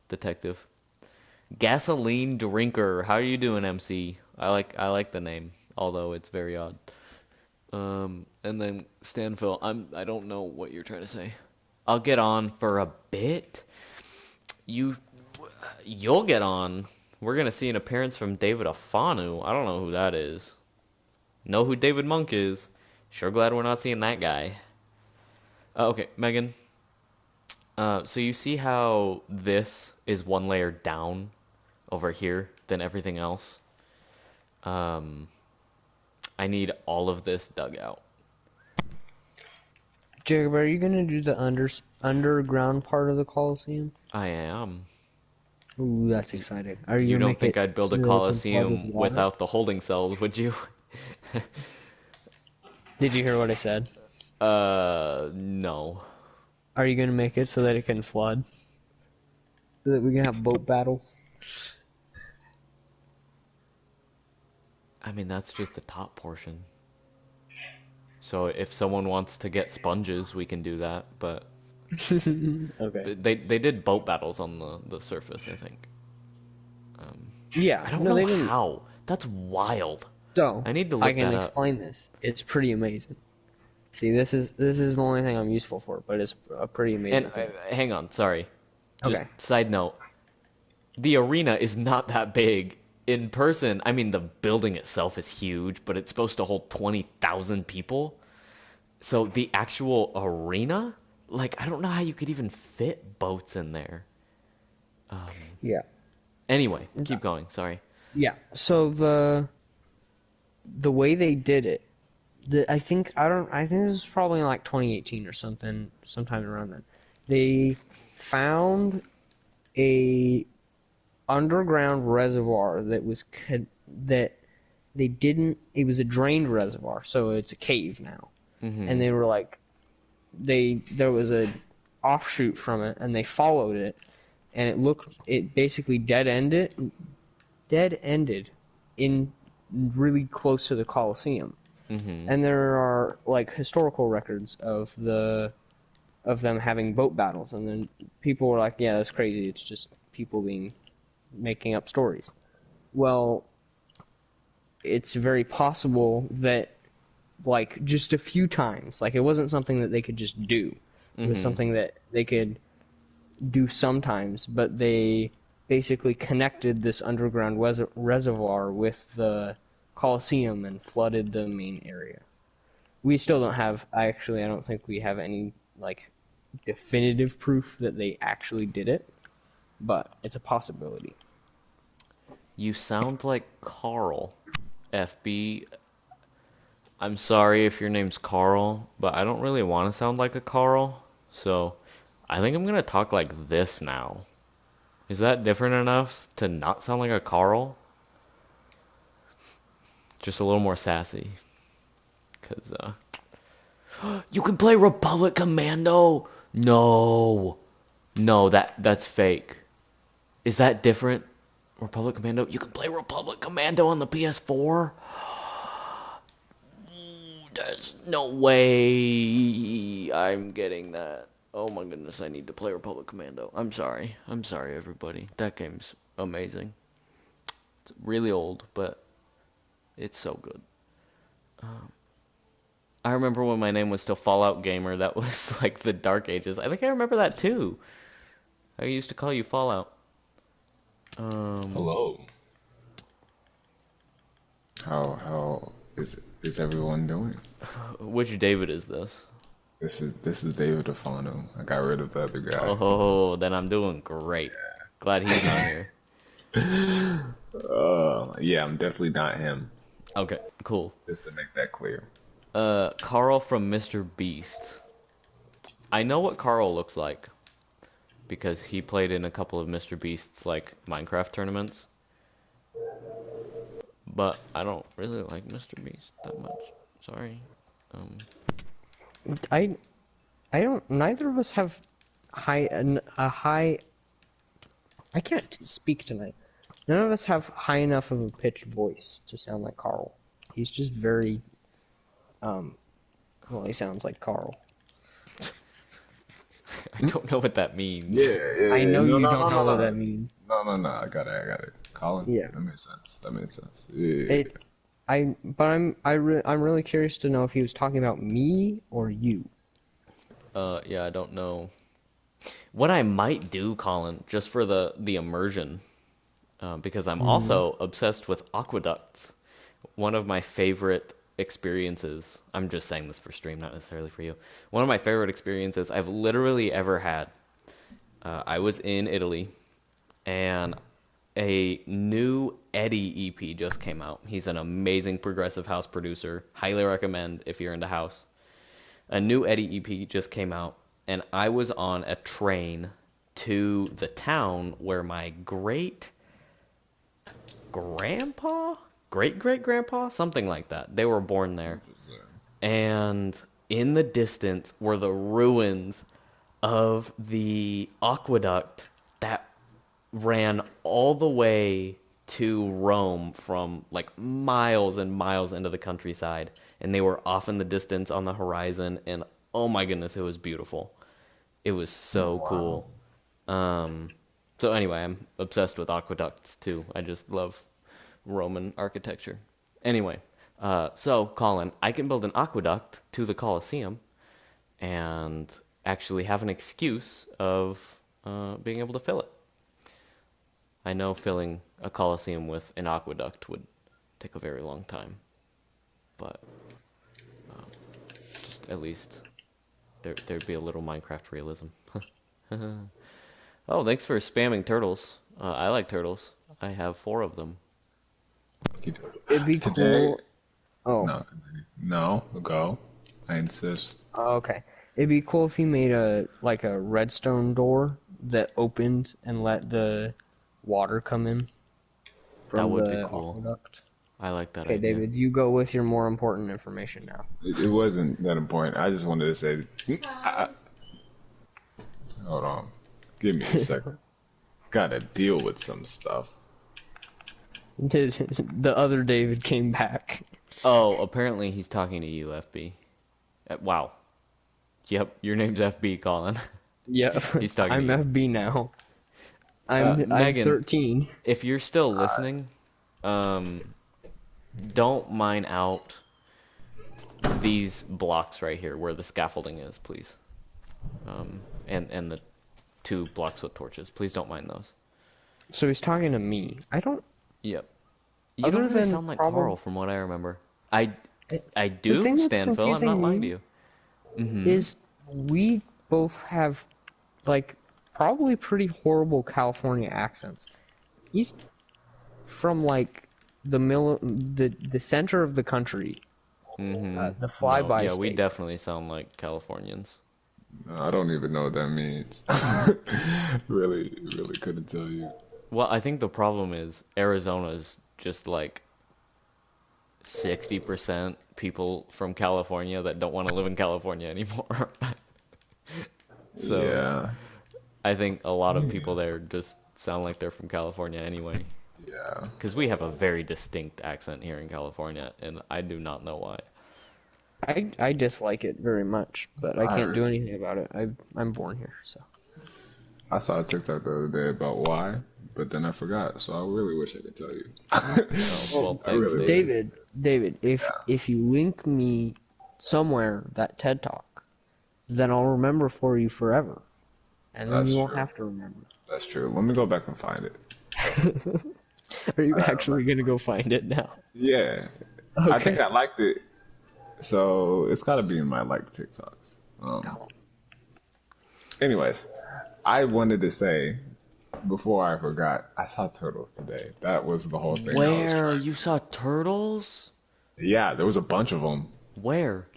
detective. Gasoline drinker. How are you doing, MC? I like the name, although it's very odd. And then Stanfill. I don't know what you're trying to say. I'll get on for a bit. You you'll get on. We're gonna see an appearance from David Afanu. I don't know who that is. Know who David Monk is. Sure glad we're not seeing that guy. Okay, Megan. So you see how this is one layer down over here than everything else? Um, I need all of this dug out. Jacob, are you gonna do the underground part of the Coliseum? I am. Ooh, that's exciting. Are you You gonna don't make think it I'd build so a that it can flood with coliseum water? without the holding cells, would you? Did you hear what I said? No. Are you gonna make it so that it can flood? So that we can have boat battles? I mean, that's just the top portion. So if someone wants to get sponges, we can do that, but Okay. they did boat battles on the surface, I think. Yeah, I don't no, know they didn't. how. That's wild. So, I need to I look can that up. explain this. It's pretty amazing. See, this is the only thing I'm useful for, but it's a pretty And amazing thing. hang on, sorry. Okay. Just side note. The arena is not that big. In person, I mean, the building itself is huge, but it's supposed to hold 20,000 people. So the actual arena, like, I don't know how you could even fit boats in there. Yeah. Anyway, keep going. Sorry. Yeah. So the way they did it, I think this is probably in like 2018 or something, sometime around then. They found a underground reservoir that they didn't. It was a drained reservoir, so it's a cave now. And they were like, there was a offshoot from it, and they followed it, and it basically dead ended in really close to the Colosseum. And there are like historical records of them having boat battles, and then people were like, "Yeah, that's crazy. It's just people making up stories." Well, it's very possible that like just a few times, like it wasn't something that they could just do. It was something that they could do sometimes, but they basically connected this underground reservoir with the Colosseum and flooded the main area. We still don't have, I don't think we have any like definitive proof that they actually did it, but it's a possibility. You sound like Carl, FB. I'm sorry if your name's Carl, but I don't really want to sound like a Carl, so I think I'm gonna talk like this now. Is that different enough to not sound like a Carl? Just a little more sassy. Cause you can play Republic Commando. No, no, that's fake. Is that different? Republic Commando. You can play Republic Commando on the PS4. There's no way I'm getting that. Oh my goodness, I need to play Republic Commando. I'm sorry. I'm sorry, everybody. That game's amazing. It's really old, but it's so good. I remember when my name was still Fallout Gamer. That was like the Dark Ages. I think I remember that too. I used to call you Fallout. Hello. How is everyone doing? Which David is this? This is David Afano. I got rid of the other guy. Oh, then I'm doing great. Glad he's not here. Yeah, I'm definitely not him. Okay, cool. Just to make that clear. Carl from Mr. Beast. I know what Carl looks like because he played in a couple of Mr. Beast's like Minecraft tournaments. But I don't really like Mr. Beast that much. Sorry. I I don't. Neither of us have a high. I can't speak tonight. None of us have high enough of a pitched voice to sound like Carl. He's just very, well, he sounds like Carl. I don't know what that means. I know No, you no, don't no, know no, what no. that means. No. I got it. Colin? Yeah. That made sense. Yeah. I'm really curious to know if he was talking about me or you. Yeah, I don't know. What I might do, Colin, just for the immersion, because I'm also obsessed with aqueducts. One of my favorite experiences, I'm just saying this for stream, not necessarily for you. One of my favorite experiences I've literally ever had. I was in Italy, and a new Eddie EP just came out. He's an amazing progressive house producer. Highly recommend if you're into house. A new Eddie EP just came out, and I was on a train to the town where my great grandpa, great great grandpa, something like that. They were born there. And in the distance were the ruins of the aqueduct that ran all the way to Rome from like miles and miles into the countryside. And they were off in the distance on the horizon. And oh my goodness, it was beautiful. It was so cool. So anyway, I'm obsessed with aqueducts too. I just love Roman architecture. Anyway, so Colin, I can build an aqueduct to the Colosseum and actually have an excuse of being able to fill it. I know filling a Colosseum with an aqueduct would take a very long time, but just at least there'd be a little Minecraft realism. Oh, thanks for spamming turtles. I like turtles. I have 4 of them. It'd be Today, cool. Oh, no, go. I insist. okay. It'd be cool if he made a redstone door that opened and let the water come in from That would the be cool. aqueduct. I like that Okay, idea. David, you go with your more important information now. It wasn't that important. I just wanted to say, hold on, give me a second. Gotta deal with some stuff. The other David came back. Oh, apparently he's talking to you, FB. Wow. Yep, your name's FB, Colin. Yeah, He's talking I'm to you. FB now. I'm Megan, 13. If you're still listening, don't mine out these blocks right here where the scaffolding is, please. And the 2 blocks with torches. Please don't mine those. So he's talking to me. I don't. Yep. You Other don't really than sound like probably- Carl from what I remember. I The do, thing that's Stanfill. I'm confusing not lying me to you. is we both have probably pretty horrible California accents. He's from the center of the country, the flyby Yeah, we state. definitely sound like Californians. I don't even know what that means. Really couldn't tell you. Well, I think the problem is Arizona's just like 60% people from California that don't want to live in California anymore. So Yeah, I think a lot of people there just sound like they're from California anyway. yeah. Because we have a very distinct accent here in California, and I do not know why. I dislike it very much, but I can't do anything about it. I'm born here, so. I saw a TikTok the other day about why, but then I forgot. So I really wish I could tell you. Well, I thanks, really David. David, if you link me somewhere that TED Talk, then I'll remember for you forever, and then That's you won't true. have to remember. That's true. Let me go back and find it. Are you actually gonna go find it now? Yeah, I think Okay. I liked it. So it's got to be in my liked TikToks. Anyways, I wanted to say before I forgot, I saw turtles today. That was the whole thing. Where? You saw turtles? Yeah, there was a bunch of them. Where?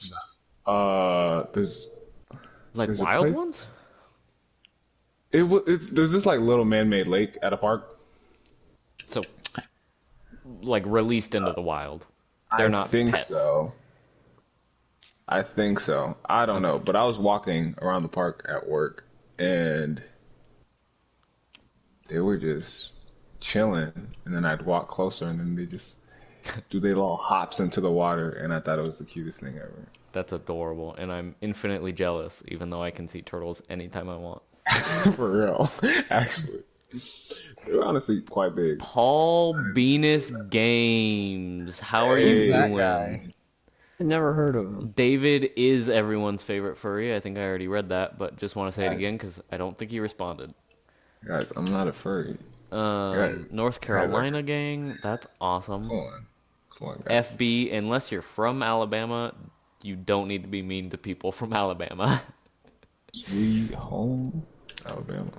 There's Like There's a wild place- ones? there's this like little man-made lake at a park. So, like released into the wild. They're not I think pets. so. I think so. I don't know, but I was walking around the park at work, and they were just chilling. And then I'd walk closer, and then they just do their little hops into the water, and I thought it was the cutest thing ever. That's adorable, and I'm infinitely jealous, even though I can see turtles anytime I want. For real, actually, they're honestly quite big. Paul Venus Games, how are you Hey, that doing? guy? I never heard of him. David is everyone's favorite furry. I think I already read that, but just want to say it guys, again because I don't think he responded. guys, I'm not a furry. Guys, North guys, Carolina gang, that's awesome. come on, guys. FB, unless you're from Alabama, you don't need to be mean to people from Alabama. Sweet home, Alabama.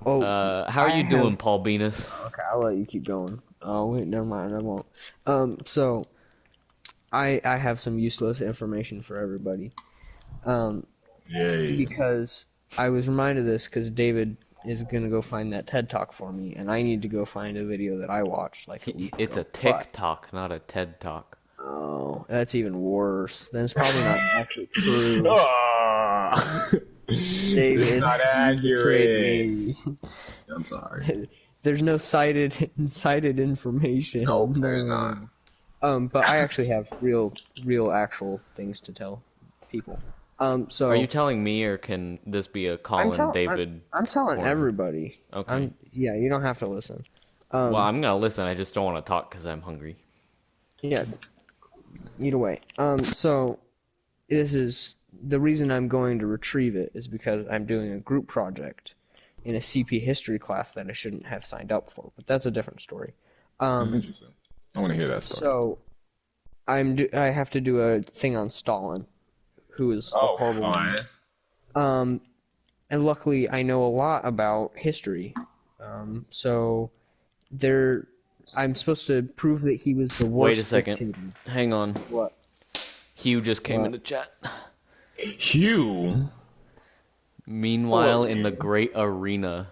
Oh, How are I you have- doing, Paul Venus? Okay, I'll let you keep going. Oh wait, never mind. I won't. So I have some useless information for everybody. Yay. Because I was reminded of this because David is gonna go find that TED Talk for me, and I need to go find a video that I watched like a week It's ago. a TikTok, not a TED Talk. Oh, that's even worse. Then it's probably not actually true. Ah! David, not you betrayed accurate. me. I'm sorry. There's no cited information. No, there's not. But I actually have real actual things to tell people. So Are you telling me, or can this be a Colin David? I'm telling corner? everybody. Okay. Yeah, you don't have to listen. Well, I'm gonna listen. I just don't want to talk because I'm hungry. Yeah. Either way. So this is the reason I'm going to retrieve it is because I'm doing a group project in a CP history class that I shouldn't have signed up for, but that's a different story. Interesting. I want to hear that story. So I have to do a thing on Stalin, who is a horrible man. And luckily I know a lot about history. So I'm supposed to prove that he was the worst. Wait a second. dictator. Hang on. What? Hugh just came What? into chat. Hugh. Meanwhile, in the great arena,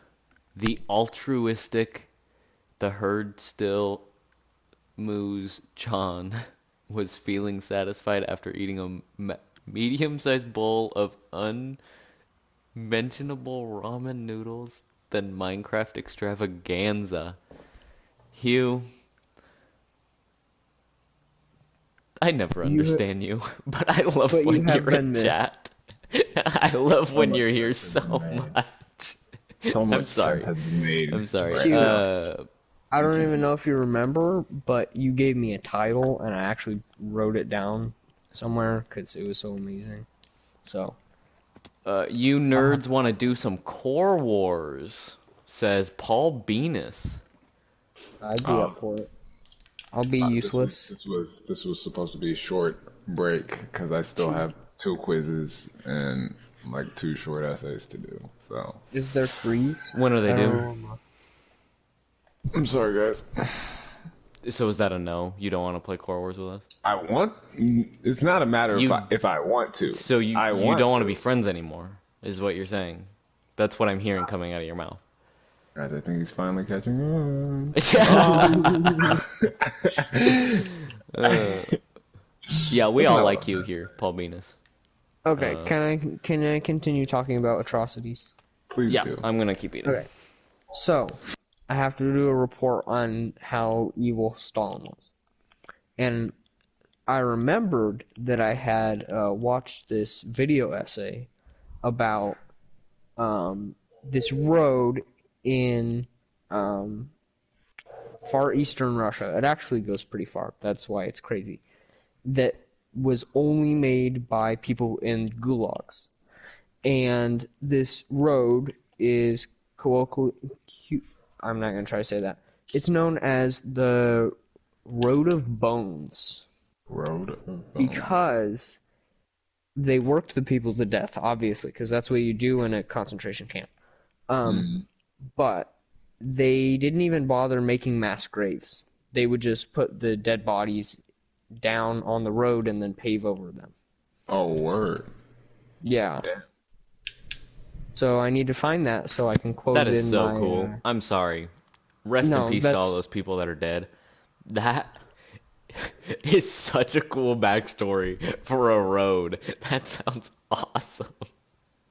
the altruistic, the herd still moose Chan was feeling satisfied after eating a medium-sized bowl of unmentionable ramen noodles than Minecraft extravaganza. Hugh, I never understand you, but I love but you when have you're been in missed. chat. I love when much you're here sense so has been made. much. So much I'm sorry. sense has been made. I'm sorry. right Hugh. now. I don't even know if you remember, but you gave me a title, and I actually wrote it down somewhere because it was so amazing. So You nerds want to do some Core Wars, says Paul Venus. I'd be up for it. I'll be useless. This was supposed to be a short break because I still have 2 quizzes and like 2 short essays to do. So Is there freeze? When are they I due? don't remember. I'm sorry, guys. So is that a no? You don't want to play Core Wars with us? I want. It's not a matter You- if I want to. So you I don't want to to be friends anymore, is what you're saying. That's what I'm hearing coming out of your mouth. Guys, I think he's finally catching on. Yeah, we That's all not like what you I'm here, Paul Venus. Okay, can I continue talking about atrocities? Please Yeah, do. I'm gonna keep eating. Okay. So, I have to do a report on how evil Stalin was. And I remembered that I had watched this video essay about this road in far eastern Russia. It actually goes pretty far. That's why it's crazy. That was only made by people in gulags. And this road is colloquially, I'm not going to try to say that. It's known as the Road of Bones Road of Bones. because they worked the people to death, obviously, because that's what you do in a concentration camp. But they didn't even bother making mass graves. They would just put the dead bodies down on the road and then pave over them. Oh, word. Yeah. So I need to find that so I can quote That it is in so my, cool. I'm sorry. Rest No, in peace to all that's- those people that are dead. That is such a cool backstory for a road. That sounds awesome.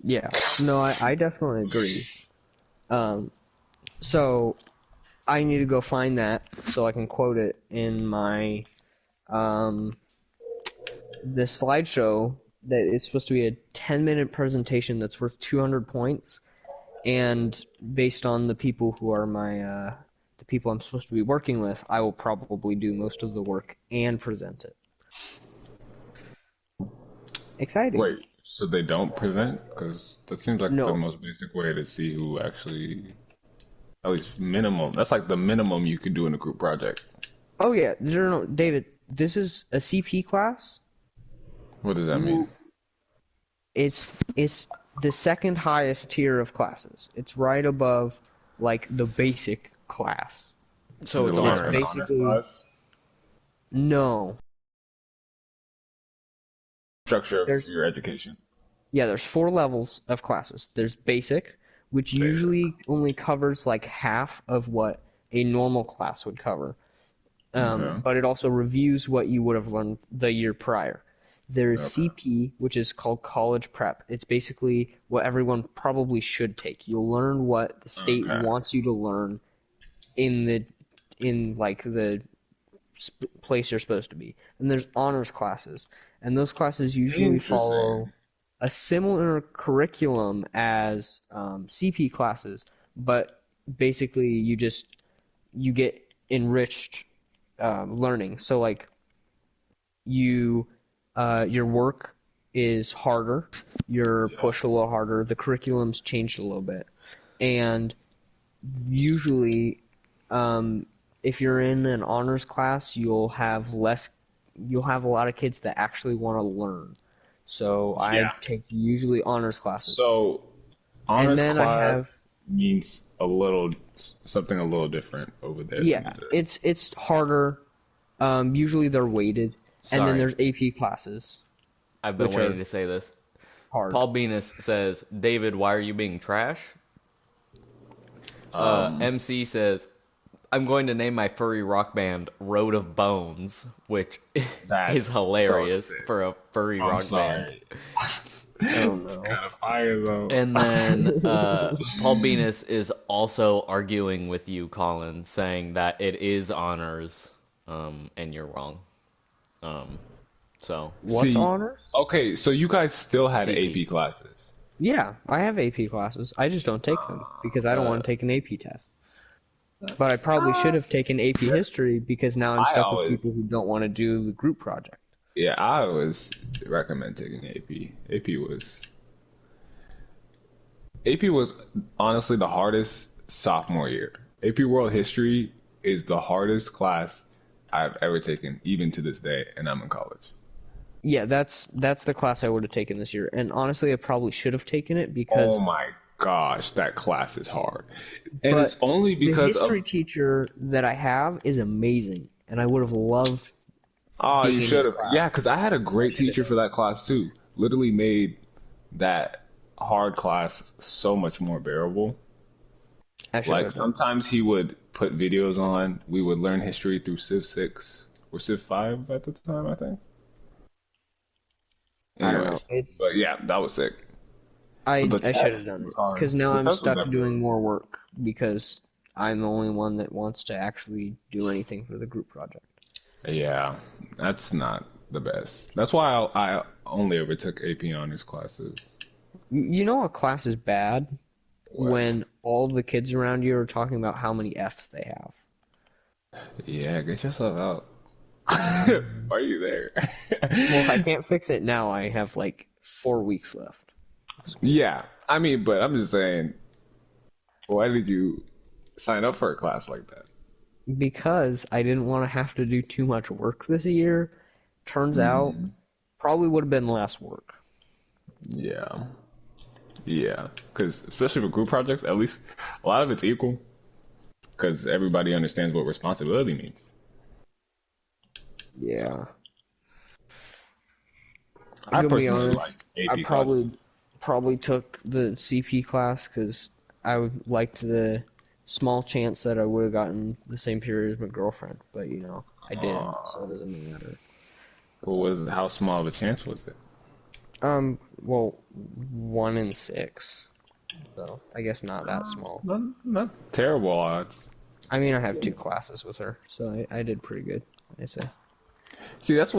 Yeah. No, I definitely agree. So I need to go find that so I can quote it in my the slideshow that is supposed to be a 10-minute presentation that's worth 200 points, and based on the people who are my the people I'm supposed to be working with, I will probably do most of the work and present it. Exciting. Wait, so they don't present? Because that seems like the No. most basic way to see who actually, at least minimum. That's like the minimum you could do in a group project. Oh yeah, no, David, this is a CP class. What does that mean? It's the second highest tier of classes. It's right above like the basic class. So Is it's it like honors. an honors basically- class? No. Structure of There's- your education. Yeah, there's 4 levels of classes. There's basic, which usually only covers like half of what a normal class would cover. Okay. But it also reviews what you would have learned the year prior. There's CP, which is called college prep. It's basically what everyone probably should take. You'll learn what the state Okay. wants you to learn in the place you're supposed to be. And there's honors classes, and those classes usually follow a similar curriculum as CP classes, but basically you get enriched learning. So like your work is harder, you're pushed a little harder, the curriculum's changed a little bit, and usually if you're in an honors class, you'll have a lot of kids that actually want to learn. So Yeah. I take usually honors classes. So, honors then I class means something a little different over there. Yeah, than this. it's harder. Usually they're weighted, and then Sorry. there's AP classes. I've been Which waiting are to say this. Hard. Paul Venus says, David, why are you being trash? MC says, I'm going to name my furry rock band Road of Bones, which That's is hilarious so sick. for a furry I'm rock band. sorry. Oh no. Kind of fire though. And then Paul Venus is also arguing with you, Colin, saying that it is honors, and you're wrong. So What's See, honors? Okay, so you guys still had CP. AP classes. Yeah, I have AP classes. I just don't take them because I don't want to take an AP test. But I probably should have taken AP history because now I'm I stuck always- with people who don't want to do the group project. Yeah, I always recommend taking AP. AP was honestly the hardest sophomore year. AP World History is the hardest class I've ever taken, even to this day, and I'm in college. Yeah, that's the class I would have taken this year. And honestly, I probably should have taken it because Oh my gosh, that class is hard. And But it's only the because history of teacher that I have is amazing, and I would have loved. Oh, being you in should this have. class. Yeah, because I had a great teacher for that class too. Literally made that hard class so much more bearable. I should Like have. sometimes he would put videos on. We would learn history through Civ 6 or Civ 5 at the time, I think. I don't know. Anyways, It's but yeah, that was sick. I the should have test done was it hard. because now The I'm test was stuck definitely doing more work because I'm the only one that wants to actually do anything for the group project. Yeah, that's not the best. That's why I only ever took AP honors classes. You know, a class is bad What? when all the kids around you are talking about how many Fs they have. Yeah, get yourself out. Why are you there? Well, if I can't fix it now, I have like 4 weeks left. Yeah, I mean, but I'm just saying, why did you sign up for a class like that? Because I didn't want to have to do too much work this year. Turns out, probably would have been less work. Yeah. Yeah, because especially for group projects, at least a lot of it's equal. Because everybody understands what responsibility means. Yeah. I I'm gonna be personally honest, like AP I probably classes. probably took the CP class because I would liked the small chance that I would have gotten the same period as my girlfriend, but you know I didn't, so it doesn't matter. How small of a chance was it? Well, 1 in 6, so I guess not that small. Not terrible odds. I mean, I have 2 classes with her, so I did pretty good, I say. See, that's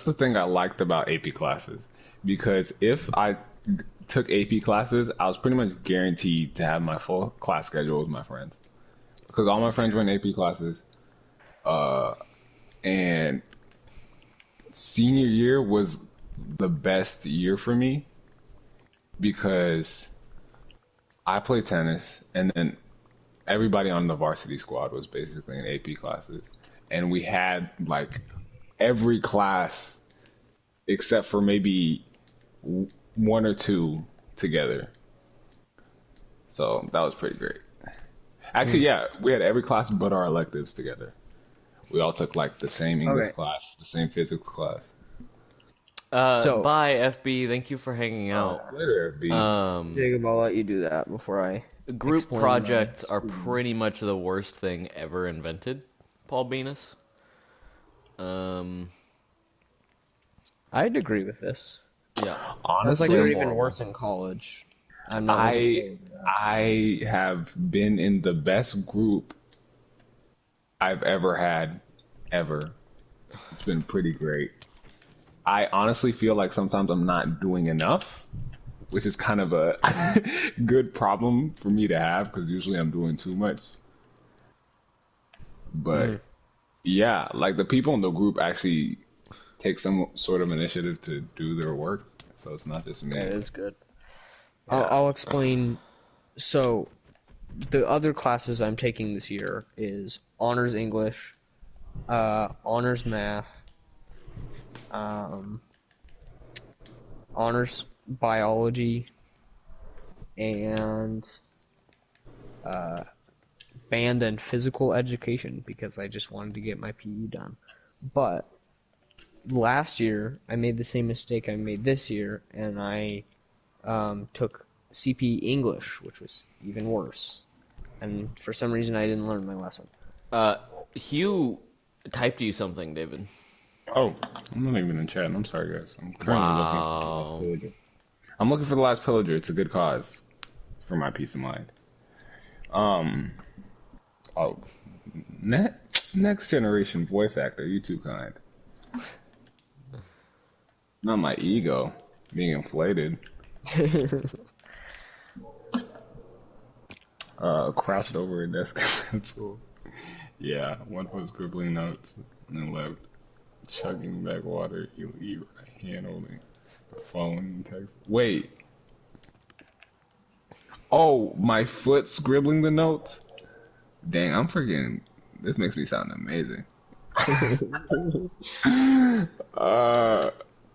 the thing I liked about AP classes, because if I took AP classes, I was pretty much guaranteed to have my full class schedule with my friends, because all my friends were in AP classes, and senior year was the best year for me because I played tennis, and then everybody on the varsity squad was basically in AP classes, and we had like every class except for maybe one or two together. So that was pretty great. Actually, yeah, we had every class but our electives together. We all took like the same English Okay. class, the same physics class. So- Bye, FB. Thank you for hanging out. Later, FB. Jacob, I'll let you do that before I Group explain projects my are pretty much the worst thing ever invented, Paul Venus. I'd agree with this. Yeah. Sounds Honestly, like they're horrible. even worse in college. I'm not looking forward to that. I have been in the best group I've ever had, ever. It's been pretty great. I honestly feel like sometimes I'm not doing enough, which is kind of a good problem for me to have because usually I'm doing too much. But yeah, like the people in the group actually take some sort of initiative to do their work, so it's not just me. That is good. I'll explain. So, the other classes I'm taking this year is honors English, honors math, honors biology, and band and physical education because I just wanted to get my PE done. But last year I made the same mistake I made this year, and I took CP English, which was even worse. And for some reason, I didn't learn my lesson. Hugh typed you something, David. Oh, I'm not even in chat. I'm sorry, guys. I'm currently Wow. looking for the last pillager. I'm looking for the last pillager. It's a good cause. It's for my peace of mind. Oh, next generation voice actor. You too kind. Not my ego being inflated. Crouched over a desk pencil. Yeah, one was scribbling notes and then left chugging back water, hand holding phone and text. Wait. Oh, my foot scribbling the notes? Dang, I'm forgetting. This makes me sound amazing.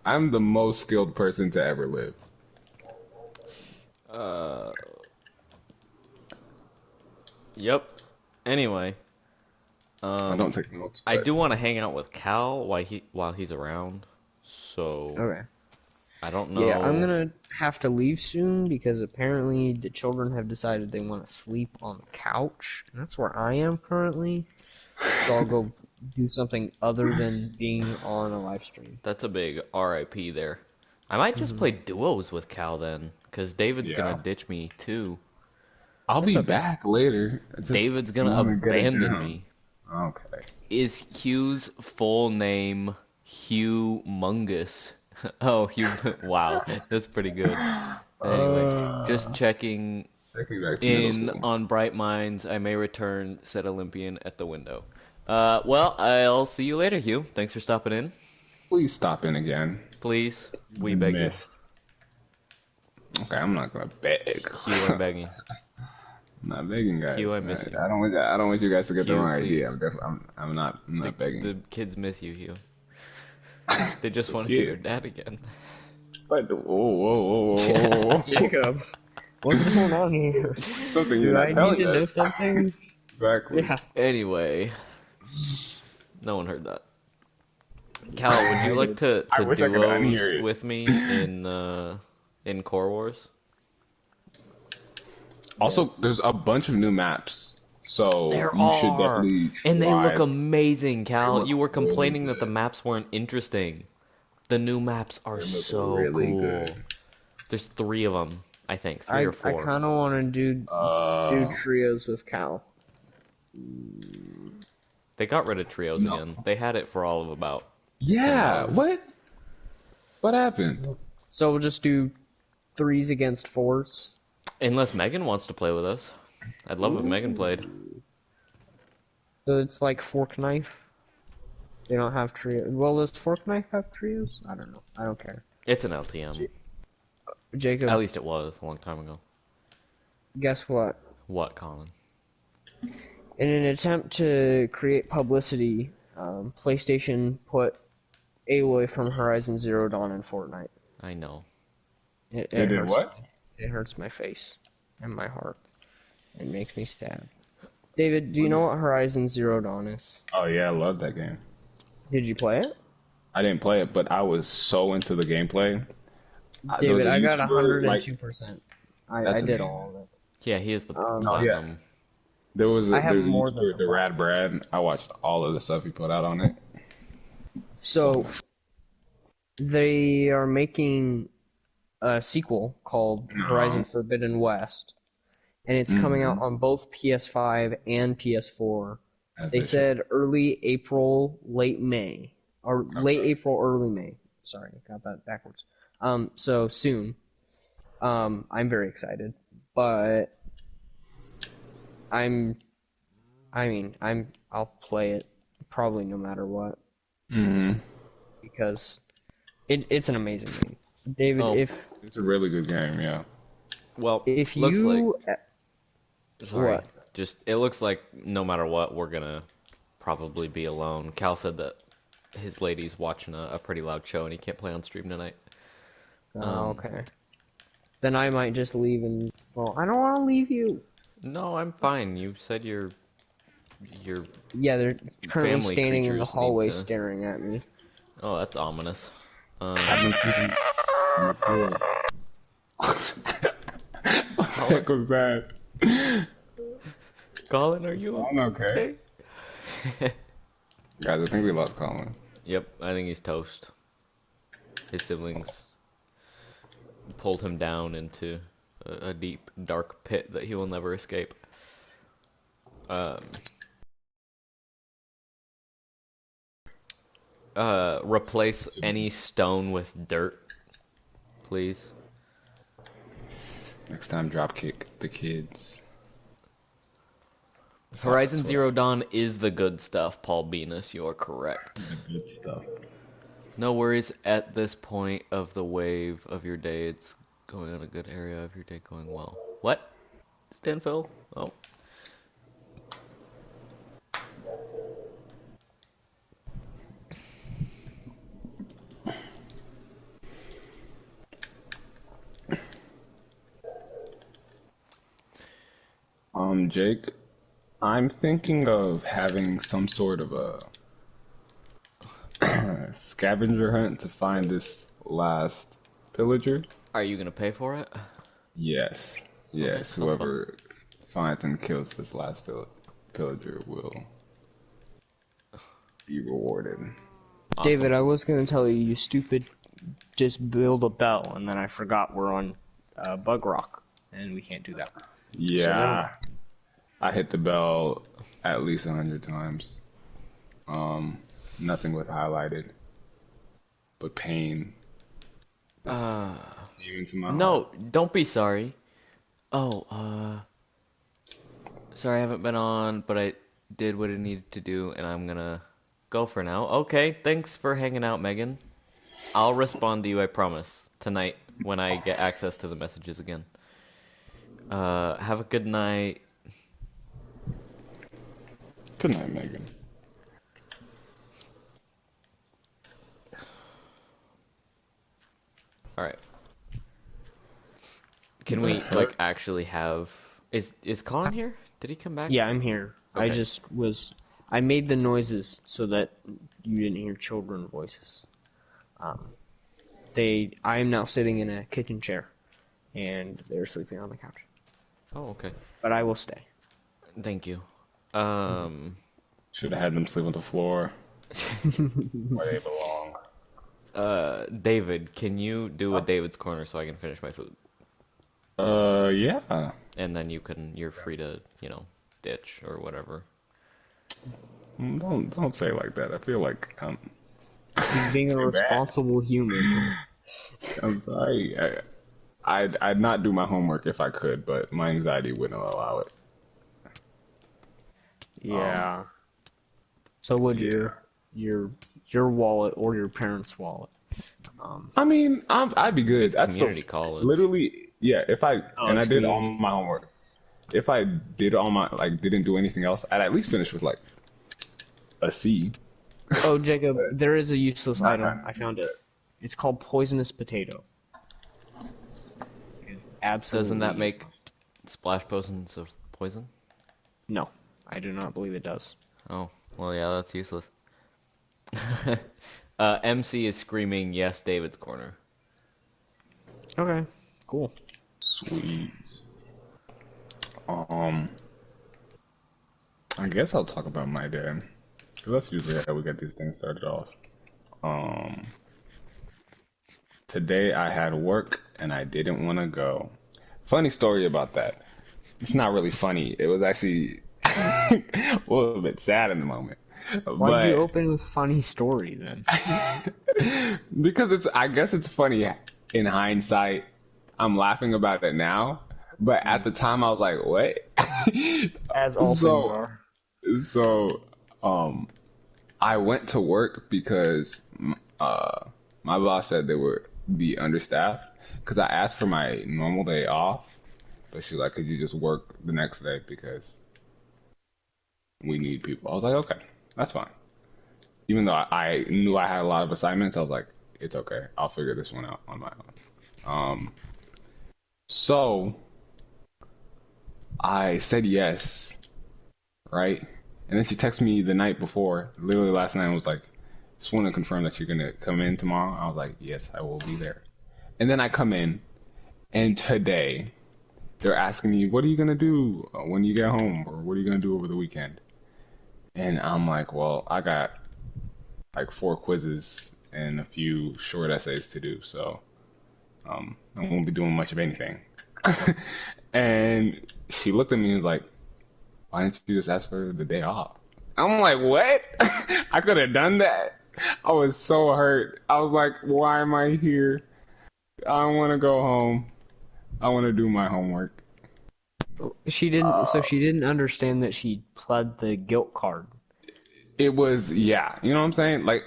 I'm the most skilled person to ever live. Yep. Anyway, I don't take notes. I but- do want to hang out with Cal while he's around. So Okay. I don't know. Yeah, I'm gonna have to leave soon because apparently the children have decided they want to sleep on the couch, and that's where I am currently. So I'll go do something other than being on a live stream. That's a big RIP there. I might just play duos with Cal then, because David's Yeah. gonna ditch me too. I'll be okay. back later. I just David's gonna wanna get it abandon down. me. Okay. Is Hugh's full name Hugh Mungus? Oh, Hugh. Wow, that's pretty good. Anyway, just checking Taking back to middle in school. on Bright Minds. I may return, said Olympian at the window. Well, I'll see you later, Hugh. Thanks for stopping in. Please stop in again. Please, we beg you. Missed. Okay, I'm not gonna beg. Hugh, I'm begging. I'm not begging, guys. Hugh, I miss you. I don't want you guys to get the Hugh, wrong please. idea. I'm not begging. The kids miss you, Hugh. They just want to see their Kids. dad again. But whoa. Jacob, what's going on here? Something you're Do not I need telling to know us. something? Exactly. Yeah. Anyway, no one heard that. Cal, would you like to I wish I could unhear duos it. with me in Core Wars? Also, there's a bunch of new maps, so There you should are, definitely and they try. look amazing, Cal. look You were really complaining that the good. maps weren't interesting. The new maps are look so really cool. good. There's 3 of them, I think, 3 I or 4. kind of want to do trios with Cal. They got rid of trios No. again. They had it for all of about 10 Yeah, days. what? What happened? So we'll just do 3s against 4s. Unless Megan wants to play with us. I'd love if Megan played. So it's like fork knife. They don't have trio. Well, does fork knife have trios? I don't know. I don't care. It's an LTM. Jacob, At least it was a long time ago. guess what? What, Colin? In an attempt to create publicity, PlayStation put Aloy from Horizon Zero Dawn in Fortnite. I know. It They did hurts. what? It hurts my face and my heart. It makes me sad. David, do you know what Horizon Zero Dawn is? Oh yeah, I love that game. Did you play it? I didn't play it, but I was so into the gameplay. There was David, a I got YouTuber, 102%. I That's did amazing. all of it. Yeah, he is the Oh, platinum. There was a, I have there's a more than YouTuber, the one. Rad Brad. I watched all of the stuff he put out on it. So, they are making a sequel called Horizon Forbidden West, and it's coming out on both PS5 and PS4. As They should. said early April, late May, or late April, early May. Sorry, got that backwards. So soon. I'm very excited, but I'll play it probably no matter what because it's an amazing game. David, Oh. It's a really good game, yeah. Well, if looks you sorry. What? Just it looks like no matter what, we're gonna probably be alone. Cal said that his lady's watching a pretty loud show and he can't play on stream tonight. okay, then I might just leave and well, I don't want to leave you. No, I'm fine. You said you're Yeah, they're currently Family standing in the creatures need hallway to- staring at me. oh, that's ominous. What the heck was that? Colin, are you I'm okay. Guys, I think we lost Colin. Yep, I think he's toast. His siblings pulled him down into a deep, dark pit that he will never escape. Replace any stone with dirt, please. Next time, drop kick the kids. Horizon Zero Dawn is the good stuff, Paul Venus. You're correct. Good stuff. No worries at this point of the wave of your day. It's going on a good area of your day going well. What? Stanfill? Oh. Jake, I'm thinking of having some sort of a scavenger hunt to find this last pillager. Are you gonna pay for it? Yes. Yes. sounds Whoever finds and kills this last pillager will be rewarded. David, I was gonna tell you, you stupid, just build a bell, and then I forgot we're on Bug Rock, and we can't do that. Yeah. I hit the bell at least 100 times. Nothing was highlighted. But pain. Came into my heart. No, don't be sorry. Oh, sorry I haven't been on, but I did what I needed to do, and I'm gonna go for now. Okay, thanks for hanging out, Megan. I'll respond to you, I promise, tonight when I get access to the messages again. Have a good night. Good night, Megan. Alright. Can we, like, actually have... Is Colin here? Did he come back? Yeah, I'm here. Okay. I made the noises so that you didn't hear children voices. I am now sitting in a kitchen chair, and they're sleeping on the couch. Oh, okay. But I will stay. Thank you. Should have had them sleep on the floor where they belong. David, can you do a David's Corner so I can finish my food? Yeah. And then you're free to, ditch or whatever. Don't say it like that. I feel like He's being a too bad. responsible human. I'm sorry. I'd not do my homework if I could, but my anxiety wouldn't allow it. Yeah. So would Yeah. your your wallet or your parents' wallet? I mean, I'd be good. It's That's the community college. literally, yeah. If I Oh, and I it's did all community. my homework. If I did all my like didn't do anything else, I'd at least finish with like a C. Oh, Jacob, there is a useless Not item. trying I to be found it. good. It's called poisonous potato. It is absolutely Doesn't that make useless. splash potions of poison? No, I do not believe it does. Oh, well, yeah, that's useless. MC is screaming, yes, David's corner. Okay, cool. Sweet. Um, I guess I'll talk about my day. 'Cause that's usually how we get these things started off. Um, Today I had work and I didn't want to go. Funny story about that. It's not really funny. It was actually a little bit sad in the moment. Why'd you But open with funny story then? because I guess it's funny in hindsight. I'm laughing about it now, but at the time I was like, "What?" As all things so, are. so, I went to work because my boss said they would be understaffed. Because I asked for my normal day off, but she's like, "Could you just work the next day because we need people?" I was like, "Okay, that's fine." Even though I knew I had a lot of assignments, I was like, "It's okay. I'll figure this one out on my own." So I said yes, right? And then she texted me the night before, literally last night, and was like, "Just want to confirm that you're gonna come in tomorrow." I was like, "Yes, I will be there." And then I come in, and today they're asking me, "What are you gonna do when you get home, or what are you gonna do over the weekend?" And I'm like, "Well, I got like 4 quizzes and a few short essays to do, so I won't be doing much of anything." And she looked at me and was like, "Why didn't you just ask for the day off?" I'm like, "What?" I could have done that. I was so hurt. I was like, "Why am I here? I want to go home. I want to do my homework." So she didn't understand that she pled the guilt card. It was, yeah, you know what I'm saying? Like,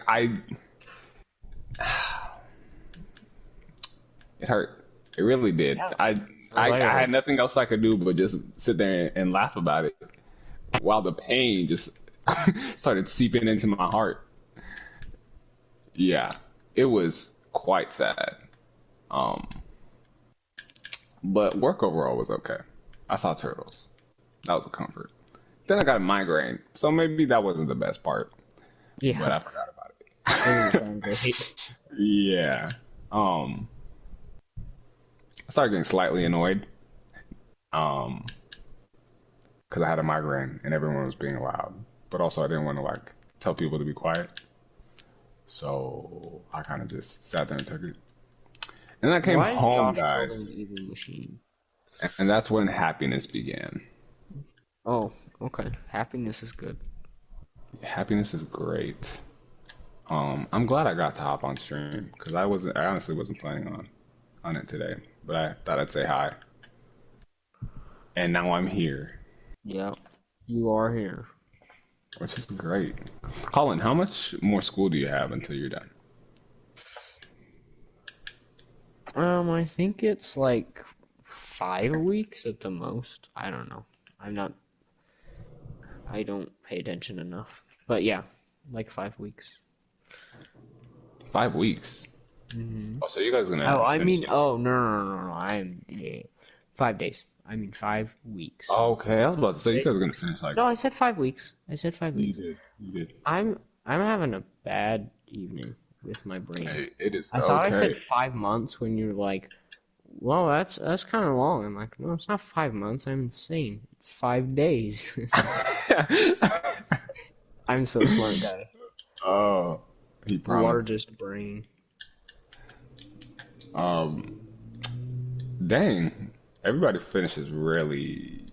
it hurt. It really did. Yeah. I, Sounds I, like I her. had nothing else I could do but just sit there and laugh about it while the pain just started seeping into my heart. Yeah, it was quite sad. Um, but work overall was okay. I saw turtles. That was a comfort. Then I got a migraine, so maybe that wasn't the best part, but Yeah. I forgot about Doesn't it. sound great. Yeah. I started getting slightly annoyed, um, because I had a migraine and everyone was being loud, but also I didn't want to like tell people to be quiet, so I kind of just sat there and took it. And then I came Why is home, Josh building an guys, evil machine? and that's when happiness began. Oh, okay. Happiness is good. Happiness is great. I'm glad I got to hop on stream because I honestly wasn't planning on it today, but I thought I'd say hi, and now I'm here, Yep. You are here. which is great. Colin, how much more school do you have until you're done? I think it's like 5 weeks at the most. I don't know. I don't pay attention enough. But yeah, like 5 weeks. 5 weeks. Oh, so you guys are Oh, gonna I finish mean, it? oh, no. 5 days. I mean 5 weeks. Okay, I was about to say you guys are gonna finish like No, I said 5 weeks. I said five you weeks. did. You did. I'm having a bad evening with my brain. Hey, it is I thought I okay. said 5 months when you're like, well, that's kind of long. I'm like, no, it's not 5 months. I'm insane. It's 5 days. I'm so smart, guy. Oh, he promised. Largest brain. Um, Dang, everybody finishes really.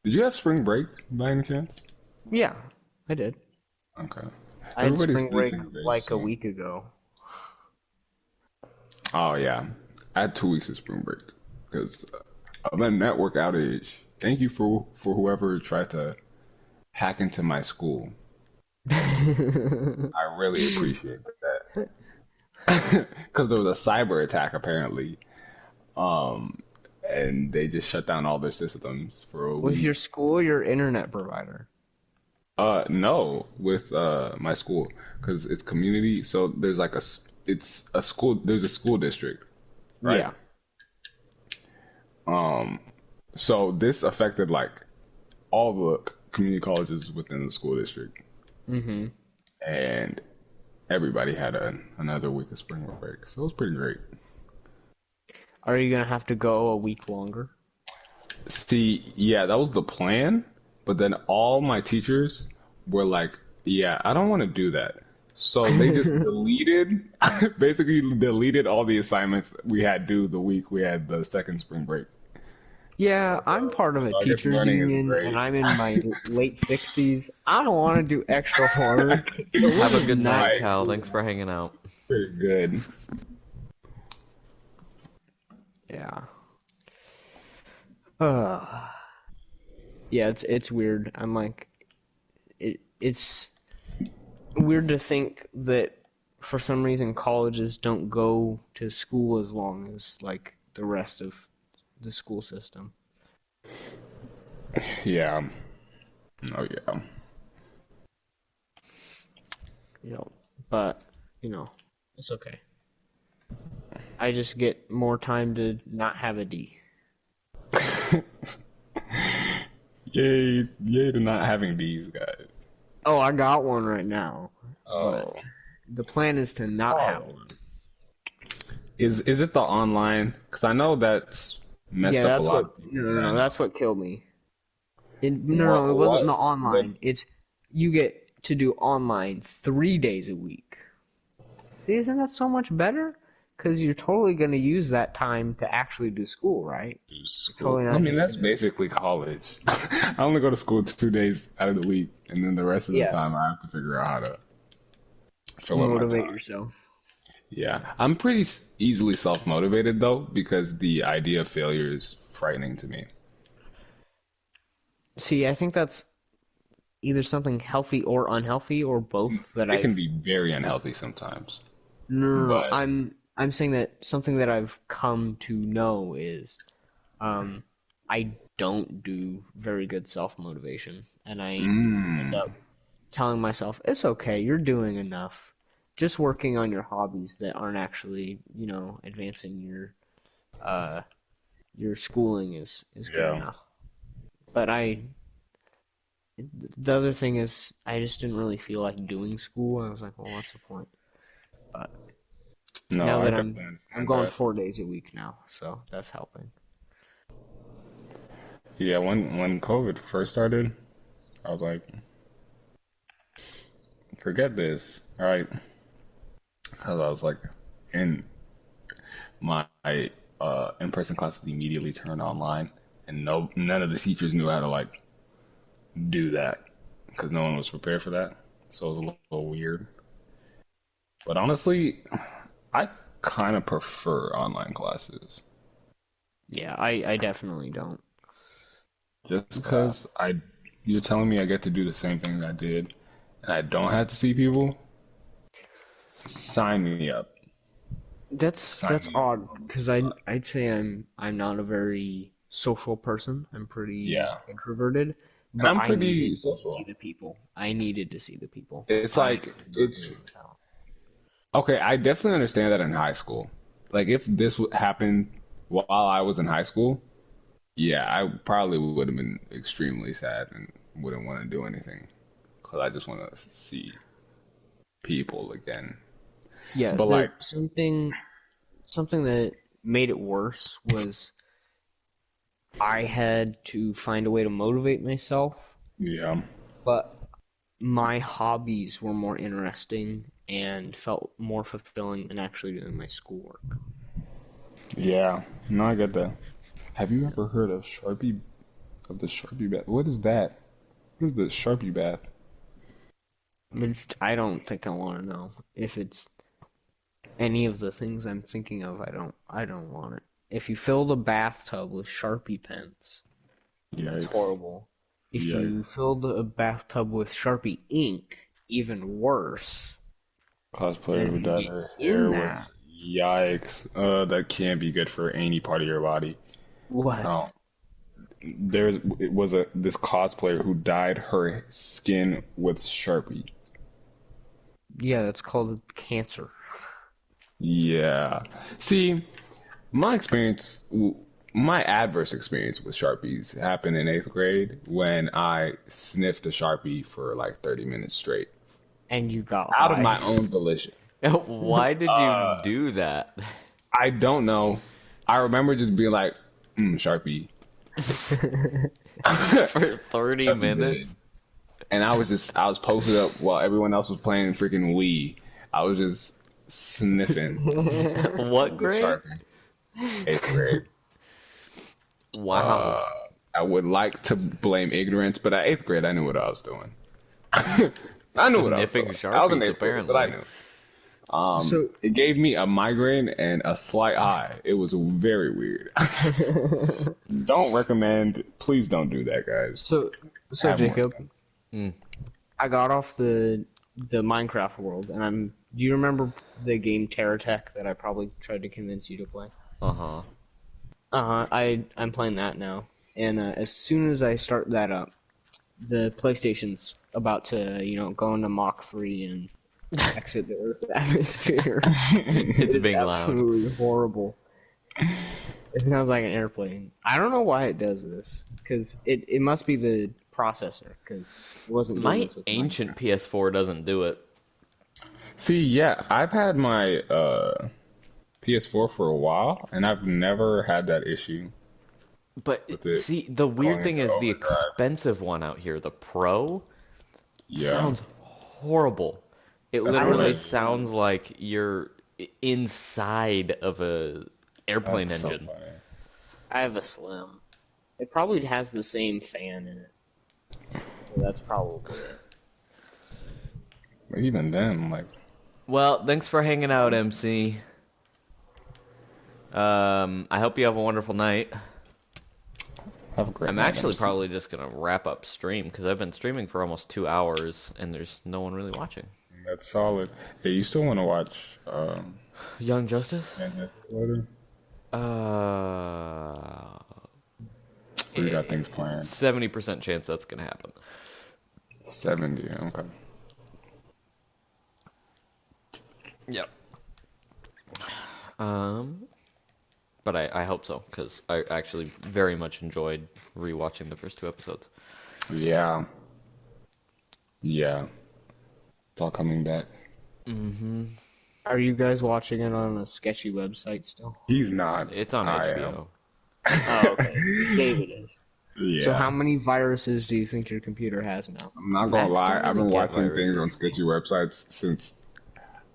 Did you have spring break by any chance? Yeah. I did. Okay. I had Everybody's spring break leaving very like a soon. week ago. Oh yeah, I had 2 weeks of spring break because of a network outage. Thank you for whoever tried to hack into my school. I really appreciate that because there was a cyber attack apparently, um, and they just shut down all their systems for a With week. your school or your internet provider? No, with my school because it's community. So there's like it's a school. There's a school district, right? Yeah. So this affected like all the community colleges within the school district, Mm-hmm. and everybody had another week of spring break. So it was pretty great. Are you gonna have to go a week longer? See, yeah, that was the plan, but then all my teachers were like, "Yeah, I don't want to do that." So they just deleted, basically deleted all the assignments we had due the week we had the second spring break. Yeah, I'm So, part of so a I guess teachers learning is union, and great. I'm in my late 60s. I don't want to do extra work, so we're Have a just good not. night, Right. Cal. Thanks for hanging out. Pretty good. Yeah. Uh, yeah, it's weird. I'm like, it's weird to think that for some reason colleges don't go to school as long as like the rest of the school system. Yeah. Oh yeah. You know, but you know, it's okay. I just get more time to not have a D. Yay! Yay to not having these guys. Oh, I got one right now. Oh. The plan is to not have one. Is it the online? Because I know that's messed Yeah, up a that's lot what. of people. No, that's what killed me. No, it wasn't What? the online. It's you get to do online 3 days a week. See, isn't that so much better? Because you're totally going to use that time to actually do school, right? School. Totally I not mean, just that's gonna. basically college. I only go to school 2 days out of the week, and then the rest of the Yeah, time I have to figure out how to fill up my motivate time. yourself. Yeah, I'm pretty easily self-motivated though, because the idea of failure is frightening to me. See, I think that's either something healthy or unhealthy or both that It I've. can be very unhealthy sometimes, No. but I'm saying that something that I've come to know is um I don't do very good self-motivation, and I end mm, up telling myself it's okay, you're doing enough. Just working on your hobbies that aren't actually, advancing uh your schooling is good yeah. enough. But the other thing is I just didn't really feel like doing school. I was like, well, what's the point? But No, now I that definitely I'm understand going that. 4 days a week now, so that's helping. Yeah, when COVID first started, I was like, forget this. All right, because I was like, in my in-person classes immediately turned online, and none of the teachers knew how to like do that because no one was prepared for that. So it was a little weird. But honestly, I kind of prefer online classes Yeah, I definitely don't. just because you're telling me I get to do the same thing I did, and I don't have to see people. Sign me up. Sign That's me up odd on the because spot. I'd say I'm not a very social person. I'm pretty Yeah, introverted, and but I'm I pretty needed to see social. the people. I needed to see the people. It's I like could not do it's it without. okay. I definitely understand that in high school. Like if this happened while I was in high school, yeah, I probably would have been extremely sad and wouldn't want to do anything because I just want to see people again. Yeah, But like, something that made it worse was I had to find a way to motivate myself, yeah, but my hobbies were more interesting and felt more fulfilling than actually doing my schoolwork. yeah, no, I get that. Have you ever heard of the Sharpie bath? What is that? What is the Sharpie bath? I don't think I want to know if it's any of the things I'm thinking of. I don't want it. If you fill the bathtub with Sharpie pens, that's Yikes. horrible. If you Yikes. fill the bathtub with Sharpie ink, even worse. And Cosplayer if who you dyed get her in hair that, with yikes. That can't be good for any part of your body. what? Um, it was this cosplayer who dyed her skin with Sharpie. Yeah, that's called cancer. Yeah. See, my experience, my adverse experience with Sharpies happened in eighth grade when I sniffed a Sharpie for like 30 minutes straight And you got out of high. my own volition. Why did you do that? I don't know. I remember just being like, Sharpie. For 30 Sharpie minutes? good. And I was posted up while everyone else was playing freaking Wii. I was just sniffing What the grade? Sharpie. Eighth grade. Wow. I would like to blame ignorance, but at eighth grade, I knew what I was doing. I knew what I was Sniffing doing. I was in Sharpies, eighth grade, but I apparently. knew. So, It gave me a migraine and a slight high. It was very weird. Don't recommend. Please don't do that, guys. so Have more Jacob, sense. I got off the Minecraft world, and do you remember the game TerraTech that I probably tried to convince you to play? Uh-huh. I'm playing that now, and as soon as I start that up, the PlayStation's about to, go into Mach 3 and exit the Earth's atmosphere. It's being loud. Absolutely horrible. It sounds like an airplane. I don't know why it does this, because it must be the processor, because it wasn't doing My this with ancient Minecraft. PS4 doesn't do it. See, yeah, I've had my PS4 for a while, and I've never had that issue. But With it see, the weird going thing into is the overdrive. expensive one out here, the Pro, Yeah, sounds horrible. It That's literally right. sounds like you're inside of a airplane that's so engine. funny. I have a Slim. It probably has the same fan in it. So that's probably it. But even then, like, Well, thanks for hanging out, MC. I hope you have a wonderful night. have a great I'm night, actually MC. probably just gonna wrap up stream because I've been streaming for almost 2 hours and there's no one really watching. That's solid. Hey, you still want to watch Young Justice? Justice later? Uh, Or you got things planned? 70% chance that's gonna happen. 70. Okay. Yep. But I hope so because I actually very much enjoyed rewatching the first 2 episodes. Yeah. Yeah. It's all coming back. Are you guys watching it on a sketchy website still? He's not. It's on I HBO. Oh, okay. David is. Yeah. So how many viruses do you think your computer has now? I'm not gonna Max lie. don't I've really been get watching things viruses. on sketchy websites since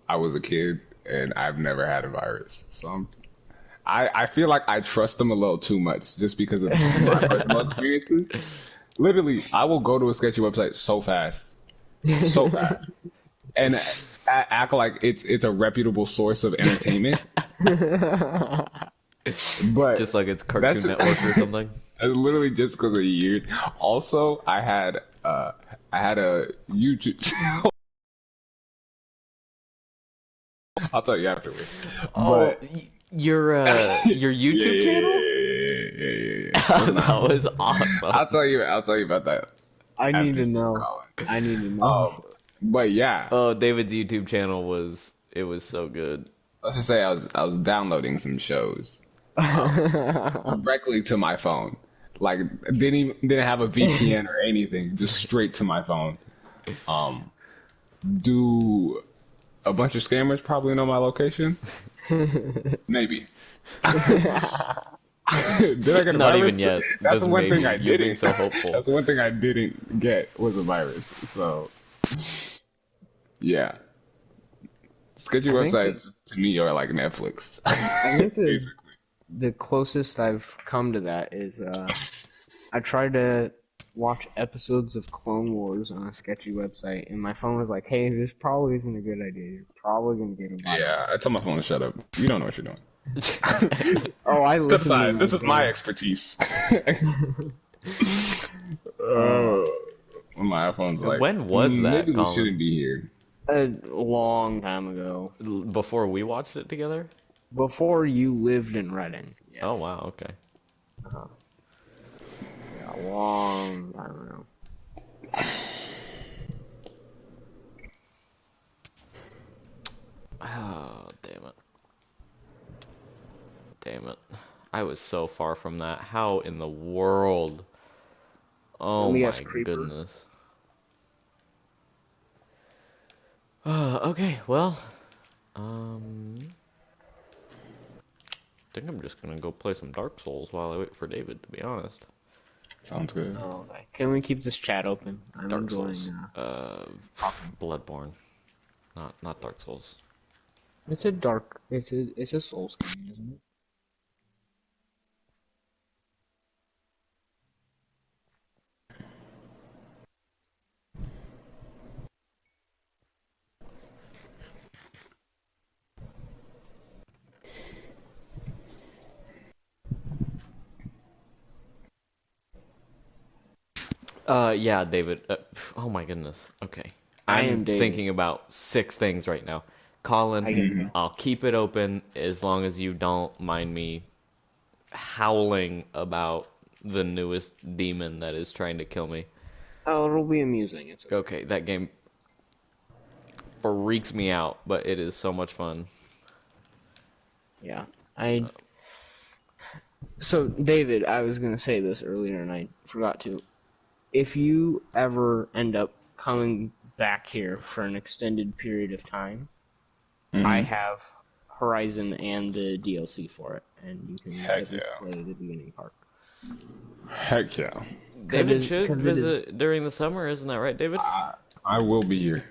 I was a kid, and I've never had a virus. So I feel like I trust them a little too much just because of my personal experiences. Literally, I will go to a sketchy website so fast, and act like it's a reputable source of entertainment. But Just like it's Cartoon That's- Network or something. it's literally just because of years. Also, I had a YouTube channel. I'll tell you afterward. Oh, But your YouTube channel? Yeah. That was awesome. I'll tell you about that. I need to know. Colin. I need to know. But yeah, Oh, David's YouTube channel was so good. let's just say I was downloading some shows directly to my phone. Like didn't have a VPN or anything, just straight to my phone. Do a bunch of scammers probably know my location? Maybe. Did I get a Not virus? even yes. That's Just the one thing maybe. I You're didn't. being so hopeful. That's the one thing I didn't get was a virus. So, yeah. Sketchy I think websites to me are like Netflix. I think Basically. the closest I've come to that is I tried to watch episodes of Clone Wars on a sketchy website, and my phone was like, "Hey, this probably isn't a good idea. You're probably gonna get a lot Yeah, I told my phone to shut up. You don't know what you're doing. Oh, I Step listen to aside. you, This is bro. my expertise. Oh, when my iPhone's like, When was that, maybe we Colin? shouldn't be here. A long time ago, Before we watched it together? before you lived in Reading. Yes. Oh wow, okay. Yeah, a long time ago. Oh, damn it. Damn it. I was so far from that. How in the world? Oh Let me my guess, Creeper? goodness. Okay, well, I think I'm just gonna go play some Dark Souls while I wait for David, to be honest. Sounds good. Oh, okay. Can we keep this chat open? I'm Dark enjoying. Souls. Bloodborne. Not Dark Souls. It's a dark. It's a Souls game, isn't it? Yeah, David. Oh my goodness. Okay. I I'm am David. thinking about 6 things right now. Colin, I can. I'll keep it open as long as you don't mind me howling about the newest demon that is trying to kill me. Oh, it'll be amusing. It's okay. Okay, that game freaks me out, but it is so much fun. Yeah. So, David, I was gonna say this earlier and I forgot to. If you ever end up coming back here for an extended period of time, I have Horizon and the DLC for it, and you can Heck at least yeah. play the beginning part. Heck yeah. David is- should 'cause it visit during the summer, isn't that right, David? I will be here.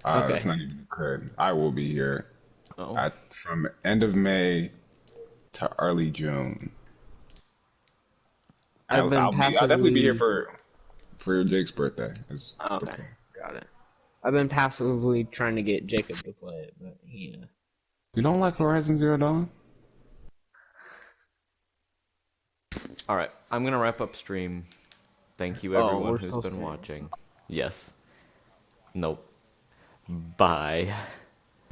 Okay. That's not even a could. I will be here Oh. from end of May to early June. I've been I'll definitely be here passively. for Jake's birthday. Is the Okay, plan. got it. I've been passively trying to get Jacob to play it, but he. You don't like Horizon Zero Dawn? All right, I'm gonna wrap up stream. Thank you Oh, everyone we're who's still been streaming. watching. Yes. Nope. Bye.